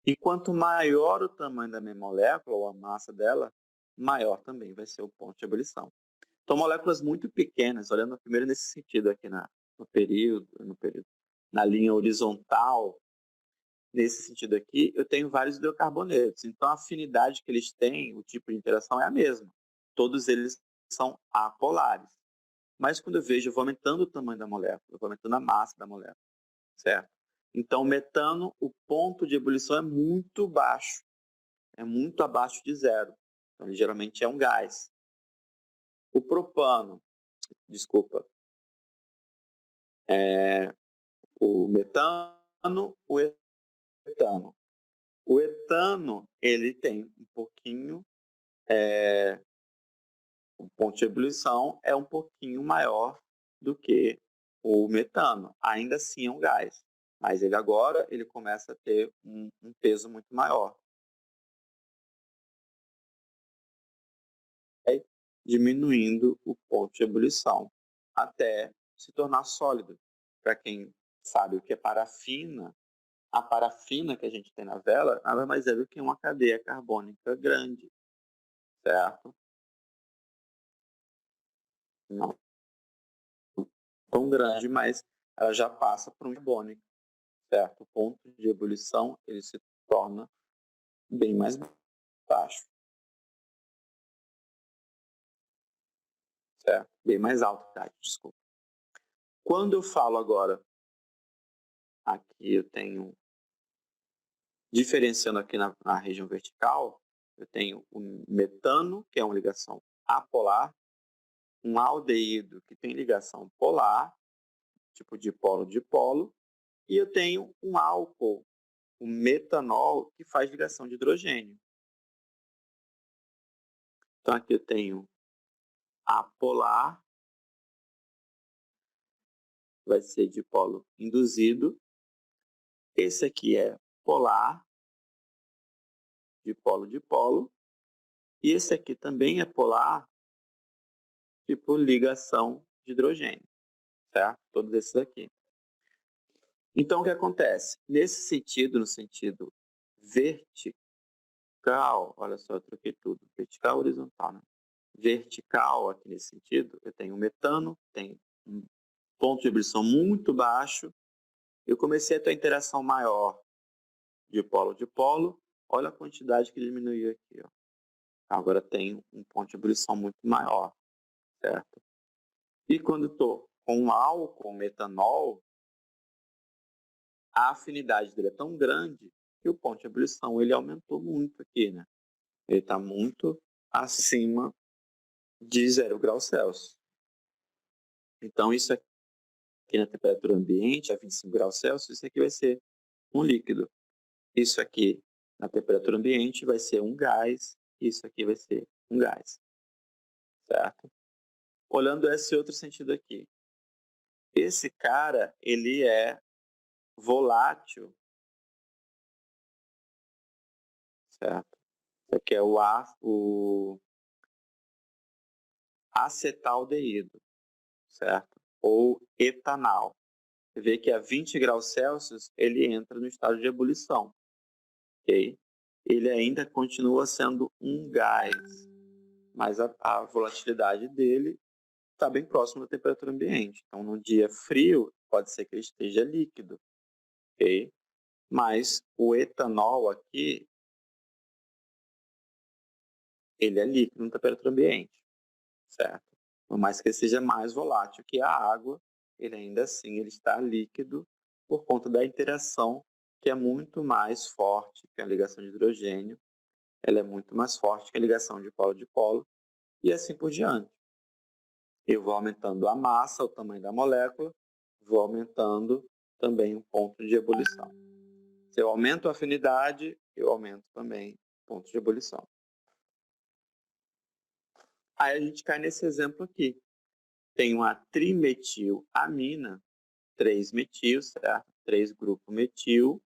E quanto maior o tamanho da minha molécula, ou a massa dela, maior também vai ser o ponto de ebulição. Então, moléculas muito pequenas, olhando primeiro nesse sentido aqui na linha horizontal, nesse sentido aqui, eu tenho vários hidrocarbonetos. Então, a afinidade que eles têm, o tipo de interação é a mesma. Todos eles são apolares. Mas quando eu vou aumentando o tamanho da molécula, eu vou aumentando a massa da molécula, certo? Então, o metano, o ponto de ebulição é muito baixo. É muito abaixo de zero. Então, ele geralmente é um gás. O propano, o metano, o etano. O etano, ele tem um pouquinho, o ponto de ebulição é um pouquinho maior do que o metano. Ainda assim é um gás, mas ele agora começa a ter um peso muito maior. Diminuindo o ponto de ebulição. até se tornar sólido. Para quem sabe o que é parafina, a parafina que a gente tem na vela nada mais é do que uma cadeia carbônica grande, certo? Não tão grande, mas ela já passa por um carbônico, certo? O ponto de ebulição ele se torna bem mais baixo, certo? Bem mais alto, desculpa. Quando eu falo agora, aqui eu tenho, diferenciando aqui na região vertical, eu tenho o metano, que é uma ligação apolar, um aldeído que tem ligação polar, tipo dipolo-dipolo, e eu tenho um álcool, o metanol, que faz ligação de hidrogênio. Então, aqui eu tenho apolar, vai ser dipolo induzido. Esse aqui é polar, dipolo-dipolo. E esse aqui também é polar, tipo ligação de hidrogênio, certo? Todos esses aqui. Então, o que acontece? Nesse sentido, no sentido vertical, olha só, eu troquei tudo, vertical horizontal, né? Vertical, aqui nesse sentido, eu tenho metano, tem um ponto de ebulição muito baixo, eu comecei a ter uma interação maior de polo, olha a quantidade que diminuiu aqui, ó. Agora tem um ponto de ebulição muito maior, certo? E quando estou com álcool, metanol, a afinidade dele é tão grande que o ponto de ebulição ele aumentou muito aqui, né? Ele está muito acima de 0 graus Celsius. Então, isso aqui na temperatura ambiente, a 25 graus Celsius, isso aqui vai ser um líquido. Isso aqui na temperatura ambiente vai ser um gás, isso aqui vai ser um gás, certo? Olhando esse outro sentido aqui. Esse cara, ele é volátil, certo? Isso aqui é o acetaldeído, certo? Ou etanal. Você vê que a 20 graus Celsius ele entra no estado de ebulição, ok? Ele ainda continua sendo um gás, mas a volatilidade dele está bem próximo da temperatura ambiente. Então, num dia frio, pode ser que ele esteja líquido, ok? Mas o etanol aqui, ele é líquido na temperatura ambiente, certo? Por mais que ele seja mais volátil que a água, ele ainda assim ele está líquido por conta da interação que é muito mais forte que a ligação de hidrogênio, ela é muito mais forte que a ligação de polo-dipolo e assim por diante. Eu vou aumentando a massa, o tamanho da molécula, vou aumentando também o ponto de ebulição. Se eu aumento a afinidade, eu aumento também o ponto de ebulição. Aí a gente cai nesse exemplo aqui. Tem uma trimetilamina, 3 metil, certo? 3 grupo metil,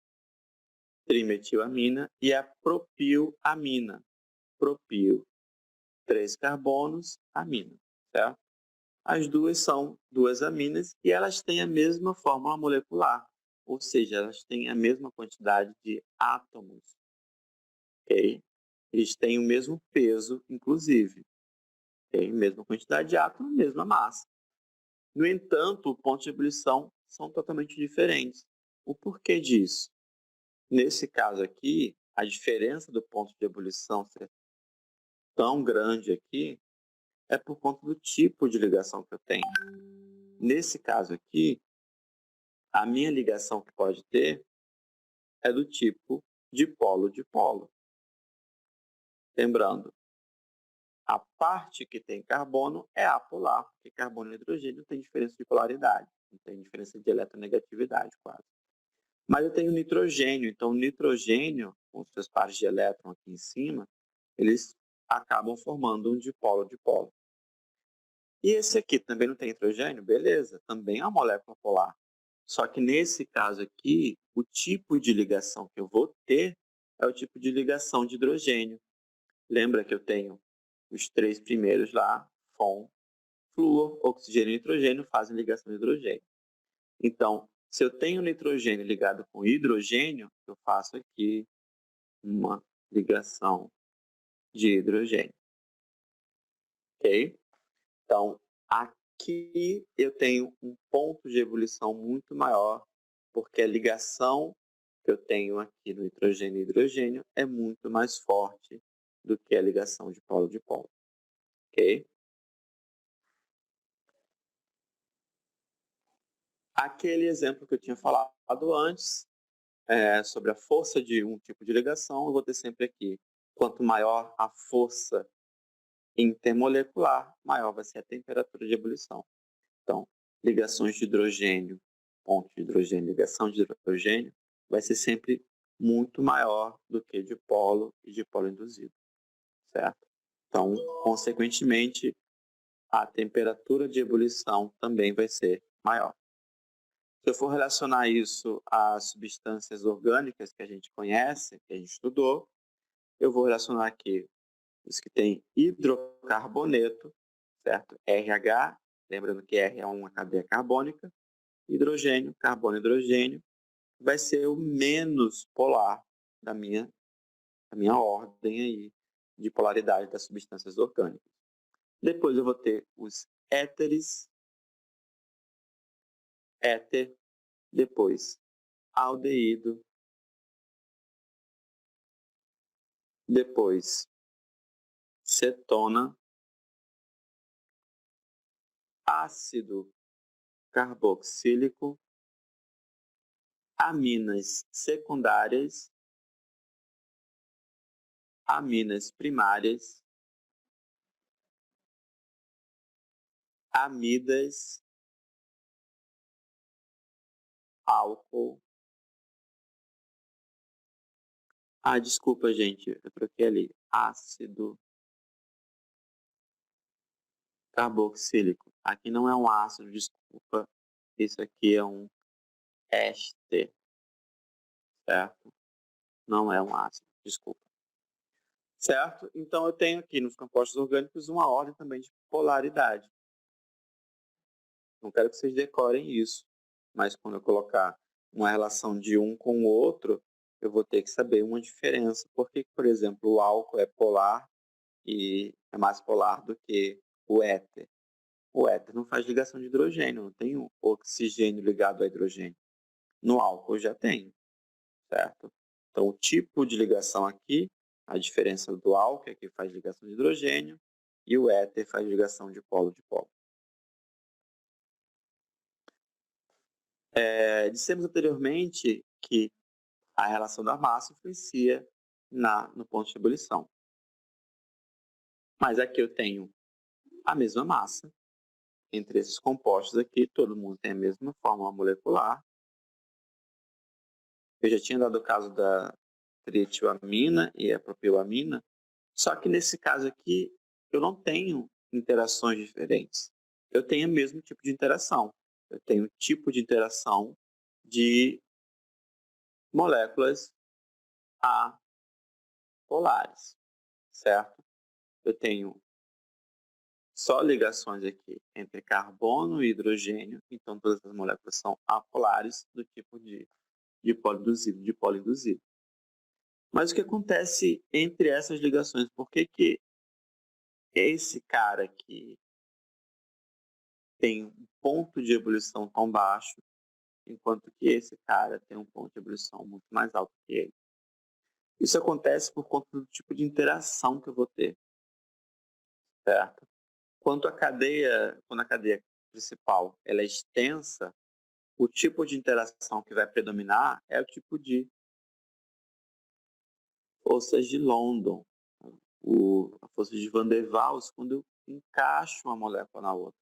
trimetilamina, e a propilamina. Propil, 3 carbonos, amina, certo? As duas são 2 aminas e elas têm a mesma fórmula molecular, ou seja, elas têm a mesma quantidade de átomos, ok? Eles têm o mesmo peso, inclusive. Tem a mesma quantidade de átomos, mesma massa. No entanto, o ponto de ebulição são totalmente diferentes. O porquê disso? Nesse caso aqui, a diferença do ponto de ebulição ser tão grande aqui é por conta do tipo de ligação que eu tenho. Nesse caso aqui, a minha ligação que pode ter é do tipo dipolo-dipolo. Lembrando, a parte que tem carbono é apolar, porque carbono e hidrogênio tem diferença de polaridade, não tem diferença de eletronegatividade quase. Mas eu tenho nitrogênio, então o nitrogênio, com os seus pares de elétron aqui em cima, eles acabam formando um dipolo-dipolo. E esse aqui também não tem nitrogênio? Beleza, também é uma molécula polar. Só que nesse caso aqui, o tipo de ligação que eu vou ter é o tipo de ligação de hidrogênio. Lembra que eu tenho os 3 primeiros lá, Flúor, oxigênio e nitrogênio fazem ligação de hidrogênio. Então, se eu tenho nitrogênio ligado com hidrogênio, eu faço aqui uma ligação de hidrogênio. Ok? Então, aqui eu tenho um ponto de ebulição muito maior, porque a ligação que eu tenho aqui no nitrogênio e hidrogênio é muito mais forte do que a ligação de polo. Ok? Aquele exemplo que eu tinha falado antes, sobre a força de um tipo de ligação, eu vou ter sempre aqui, quanto maior a força intermolecular, maior vai ser a temperatura de ebulição. Então, ligações de hidrogênio, ponto de hidrogênio, ligação de hidrogênio, vai ser sempre muito maior do que de polo e de polo induzido, certo? Então, consequentemente, a temperatura de ebulição também vai ser maior. Se eu for relacionar isso às substâncias orgânicas que a gente conhece, que a gente estudou, eu vou relacionar aqui os que têm hidrocarboneto, certo? RH, lembrando que R é uma cadeia carbônica, hidrogênio, carbono e hidrogênio, vai ser o menos polar da minha ordem aí de polaridade das substâncias orgânicas. Depois eu vou ter os éteres, éter, depois aldeído, depois cetona, ácido carboxílico, aminas secundárias, aminas primárias, amidas, álcool. Desculpa, gente, eu troquei ali. Ácido carboxílico. Aqui não é um ácido, desculpa. Isso aqui é um éster, certo? Não é um ácido, desculpa. Certo? Então, eu tenho aqui nos compostos orgânicos uma ordem também de polaridade. Não quero que vocês decorem isso, mas quando eu colocar uma relação de um com o outro, eu vou ter que saber uma diferença. Porque, por exemplo, o álcool é polar e é mais polar do que o éter. O éter não faz ligação de hidrogênio, não tem um oxigênio ligado a hidrogênio. No álcool já tem, certo? Então, o tipo de ligação aqui, a diferença do álcool é que faz ligação de hidrogênio e o éter faz ligação de polo. Dissemos anteriormente que a relação da massa influencia no ponto de ebulição. Mas aqui eu tenho a mesma massa. Entre esses compostos aqui, todo mundo tem a mesma fórmula molecular. Eu já tinha dado o caso da trietilamina e a propilamina, só que nesse caso aqui, eu não tenho interações diferentes. Eu tenho o mesmo tipo de interação. Eu tenho um tipo de interação de moléculas apolares, certo? Eu tenho só ligações aqui entre carbono e hidrogênio, então todas as moléculas são apolares do tipo de polo induzido, de polo induzido. Mas o que acontece entre essas ligações? Por que esse cara aqui tem um ponto de ebulição tão baixo, enquanto que esse cara tem um ponto de ebulição muito mais alto que ele? Isso acontece por conta do tipo de interação que eu vou ter, certo? Quando a cadeia principal ela é extensa, o tipo de interação que vai predominar é o tipo de forças de London, a força de Van der Waals, quando eu encaixo uma molécula na outra.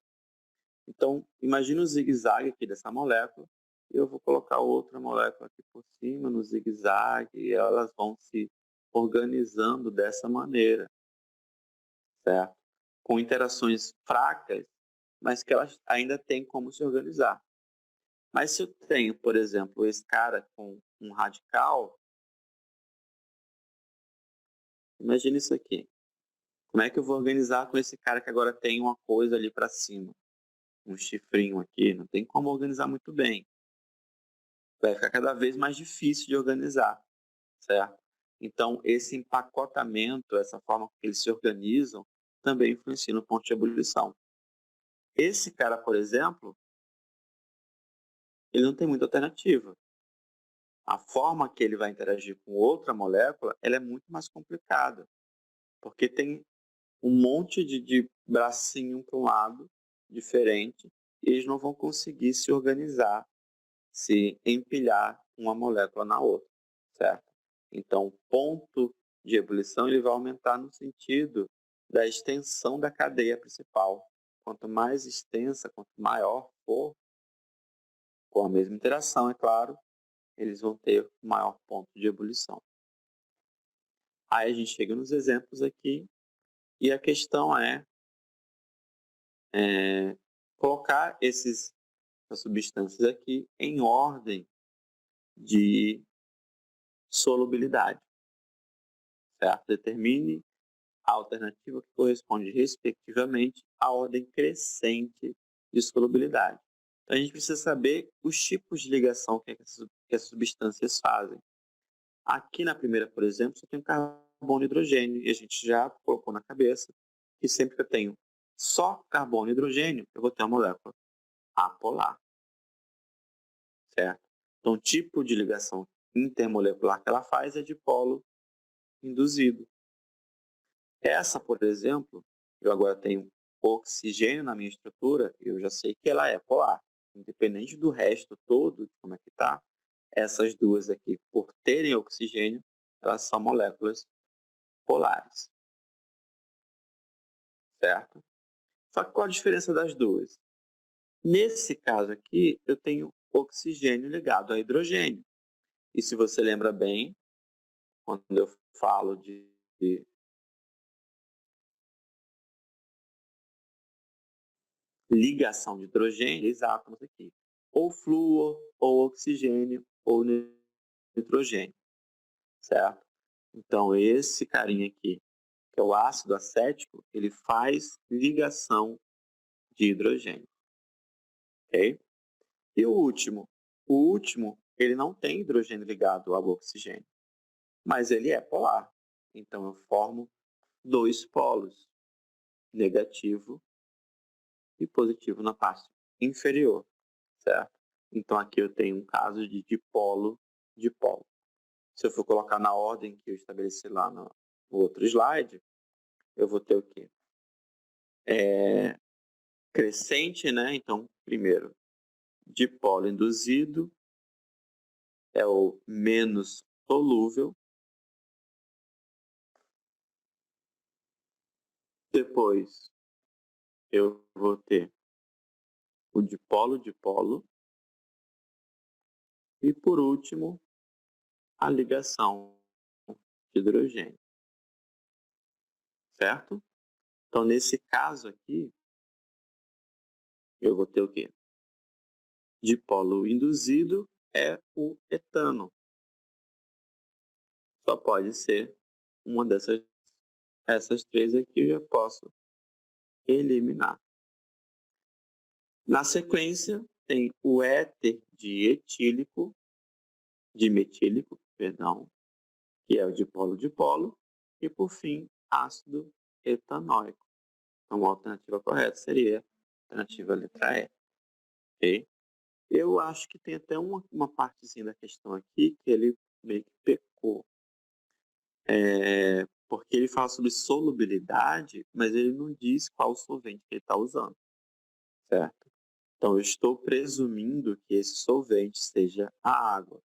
Então, imagina o zigue-zague aqui dessa molécula, e eu vou colocar outra molécula aqui por cima, no zigue-zague, e elas vão se organizando dessa maneira, certo? Com interações fracas, mas que elas ainda têm como se organizar. Mas se eu tenho, por exemplo, esse cara com um radical, imagine isso aqui. Como é que eu vou organizar com esse cara que agora tem uma coisa ali para cima? Um chifrinho aqui, não tem como organizar muito bem. Vai ficar cada vez mais difícil de organizar, certo? Então, esse empacotamento, essa forma que eles se organizam, também influencia no ponto de ebulição. Esse cara, por exemplo, ele não tem muita alternativa. A forma que ele vai interagir com outra molécula, ela é muito mais complicada, porque tem um monte de bracinho para um lado, diferente, e eles não vão conseguir se organizar, se empilhar uma molécula na outra, certo? Então, o ponto de ebulição ele vai aumentar no sentido da extensão da cadeia principal. Quanto mais extensa, quanto maior for, com a mesma interação, é claro, eles vão ter maior ponto de ebulição. Aí a gente chega nos exemplos aqui, e a questão é colocar essas substâncias aqui em ordem de solubilidade, certo? Determine a alternativa que corresponde, respectivamente, à ordem crescente de solubilidade. Então, a gente precisa saber os tipos de ligação que essas substâncias fazem. Aqui na primeira, por exemplo, só tem carbono e hidrogênio, e a gente já colocou na cabeça que sempre que eu tenho só carbono e hidrogênio, eu vou ter uma molécula apolar, certo? Então, o tipo de ligação intermolecular que ela faz é dipolo induzido. Essa, por exemplo, eu agora tenho oxigênio na minha estrutura, eu já sei que ela é polar. Independente do resto todo, de como é que está, essas duas aqui, por terem oxigênio, elas são moléculas polares. Certo? Só que qual a diferença das duas? Nesse caso aqui, eu tenho oxigênio ligado a hidrogênio. E se você lembra bem, quando eu falo de ligação de hidrogênio, esses átomos aqui, ou flúor, ou oxigênio, ou nitrogênio, certo? Então, esse carinha aqui, que é o ácido acético, ele faz ligação de hidrogênio, ok? E o último? O último, ele não tem hidrogênio ligado ao oxigênio, mas ele é polar. Então, eu formo dois polos, negativo e positivo na parte inferior, certo? Então, aqui eu tenho um caso de dipolo-dipolo. Se eu for colocar na ordem que eu estabeleci lá no outro slide, eu vou ter o quê? Crescente, né? Então, primeiro, dipolo induzido é o menos solúvel. Depois, eu vou ter o dipolo-dipolo. E, por último, a ligação de hidrogênio. Certo? Então, nesse caso aqui, eu vou ter o quê? Dipolo induzido é o etano. Só pode ser uma essas três aqui, eu já posso eliminar. Na sequência, tem o éter de metílico, que é o dipolo-dipolo, e por fim, ácido etanóico. Então, a alternativa correta seria a alternativa letra E. Ok? Eu acho que tem até uma partezinha da questão aqui que ele meio que pecou. Porque ele fala sobre solubilidade, mas ele não diz qual solvente que ele está usando. Certo? Então, eu estou presumindo que esse solvente seja a água.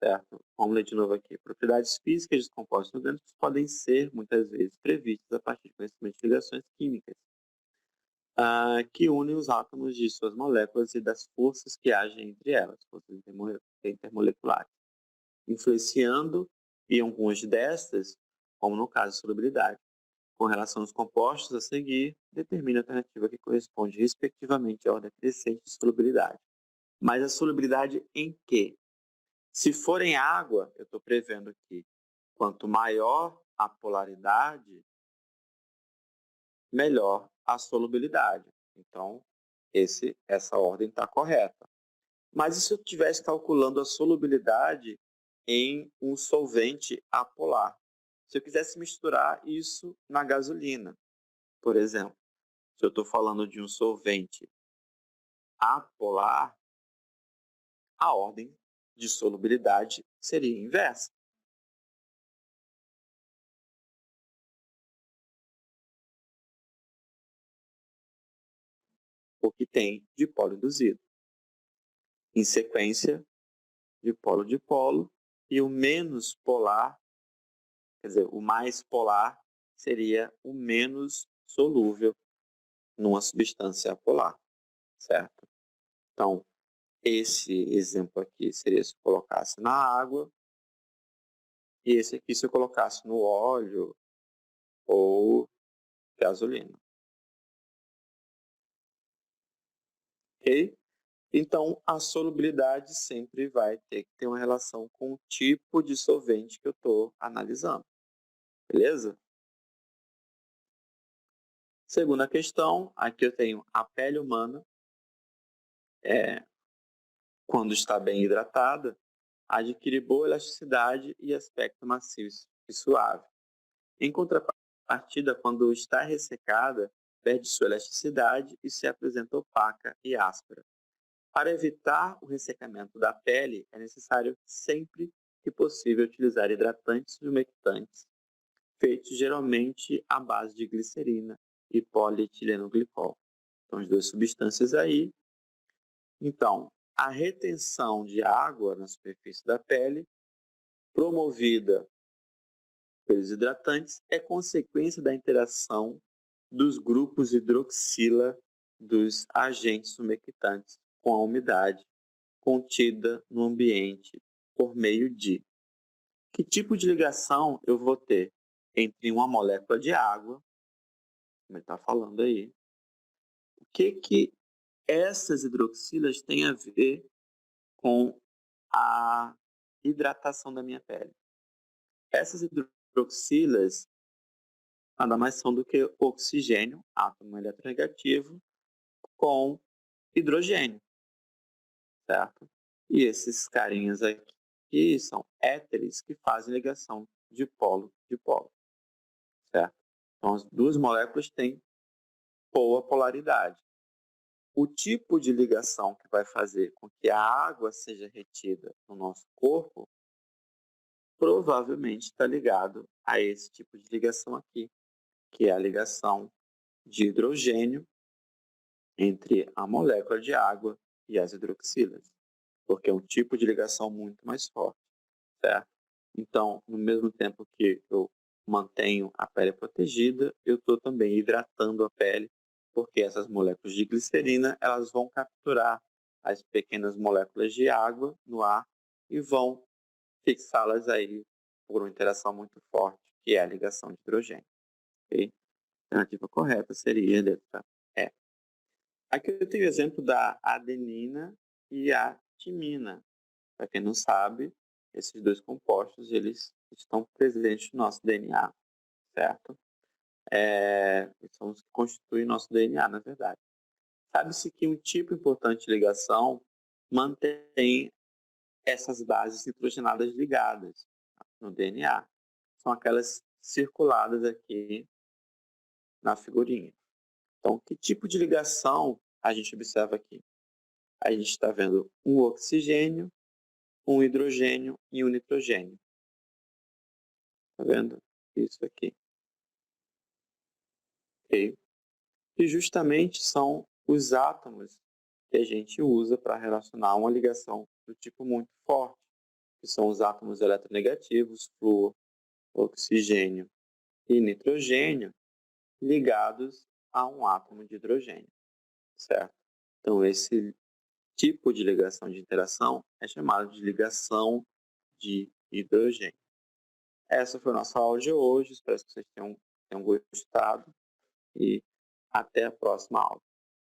Certo? Vamos ler de novo aqui. Propriedades físicas dos compostos orgânicos podem ser, muitas vezes, previstas a partir de conhecimento de ligações químicas que unem os átomos de suas moléculas e das forças que agem entre elas, forças intermoleculares, influenciando em algumas destas, como no caso de solubilidade. Com relação aos compostos a seguir, determine a alternativa que corresponde respectivamente à ordem crescente de solubilidade. Mas a solubilidade em quê? Se for em água, eu estou prevendo que quanto maior a polaridade, melhor a solubilidade. Então, essa ordem está correta. Mas e se eu estivesse calculando a solubilidade em um solvente apolar? Se eu quisesse misturar isso na gasolina, por exemplo, se eu estou falando de um solvente apolar, a ordem de solubilidade seria inversa. O que tem dipolo induzido. Em sequência, dipolo, e o menos polar, quer dizer, o mais polar seria o menos solúvel numa substância apolar, certo? Então, esse exemplo aqui seria se eu colocasse na água, e esse aqui se eu colocasse no óleo ou gasolina. Ok? Então, a solubilidade sempre vai ter que ter uma relação com o tipo de solvente que eu estou analisando. Beleza? Segunda questão, aqui eu tenho a pele humana. Quando está bem hidratada, adquire boa elasticidade e aspecto macio e suave. Em contrapartida, quando está ressecada, perde sua elasticidade e se apresenta opaca e áspera. Para evitar o ressecamento da pele, é necessário sempre que possível utilizar hidratantes e umectantes, feitos geralmente à base de glicerina e polietileno-glicol. Então, as duas substâncias aí. Então, a retenção de água na superfície da pele, promovida pelos hidratantes, é consequência da interação dos grupos hidroxila dos agentes umectantes com a umidade contida no ambiente por meio de que tipo de ligação eu vou ter entre uma molécula de água, como ele está falando aí, o que essas hidroxilas têm a ver com a hidratação da minha pele. Essas hidroxilas nada mais são do que oxigênio, átomo eletronegativo, com hidrogênio, certo? E esses carinhas aqui são éteres que fazem ligação de polo, certo? Então, as duas moléculas têm boa polaridade. O tipo de ligação que vai fazer com que a água seja retida no nosso corpo provavelmente está ligado a esse tipo de ligação aqui, que é a ligação de hidrogênio entre a molécula de água e as hidroxilas, porque é um tipo de ligação muito mais forte, certo? Então, no mesmo tempo que eu mantenho a pele protegida, eu estou também hidratando a pele, porque essas moléculas de glicerina, elas vão capturar as pequenas moléculas de água no ar e vão fixá-las aí por uma interação muito forte, que é a ligação de hidrogênio. Okay? A alternativa correta seria a letra E. Aqui eu tenho o exemplo da adenina e a timina. Para quem não sabe, esses dois compostos eles estão presentes no nosso DNA, certo? São os que constituem nosso DNA, na verdade. Sabe-se que um tipo importante de ligação mantém essas bases nitrogenadas ligadas no DNA. São aquelas circuladas aqui na figurinha. Então, que tipo de ligação a gente observa aqui? A gente está vendo um oxigênio, um hidrogênio e um nitrogênio. Está vendo? Isso aqui. Okay. E justamente são os átomos que a gente usa para relacionar uma ligação do tipo muito forte, que são os átomos eletronegativos, flúor, oxigênio e nitrogênio, ligados a um átomo de hidrogênio, certo? Então, esse tipo de ligação de interação é chamado de ligação de hidrogênio. Essa foi a nossa aula de hoje, espero que vocês tenham gostado e até a próxima aula.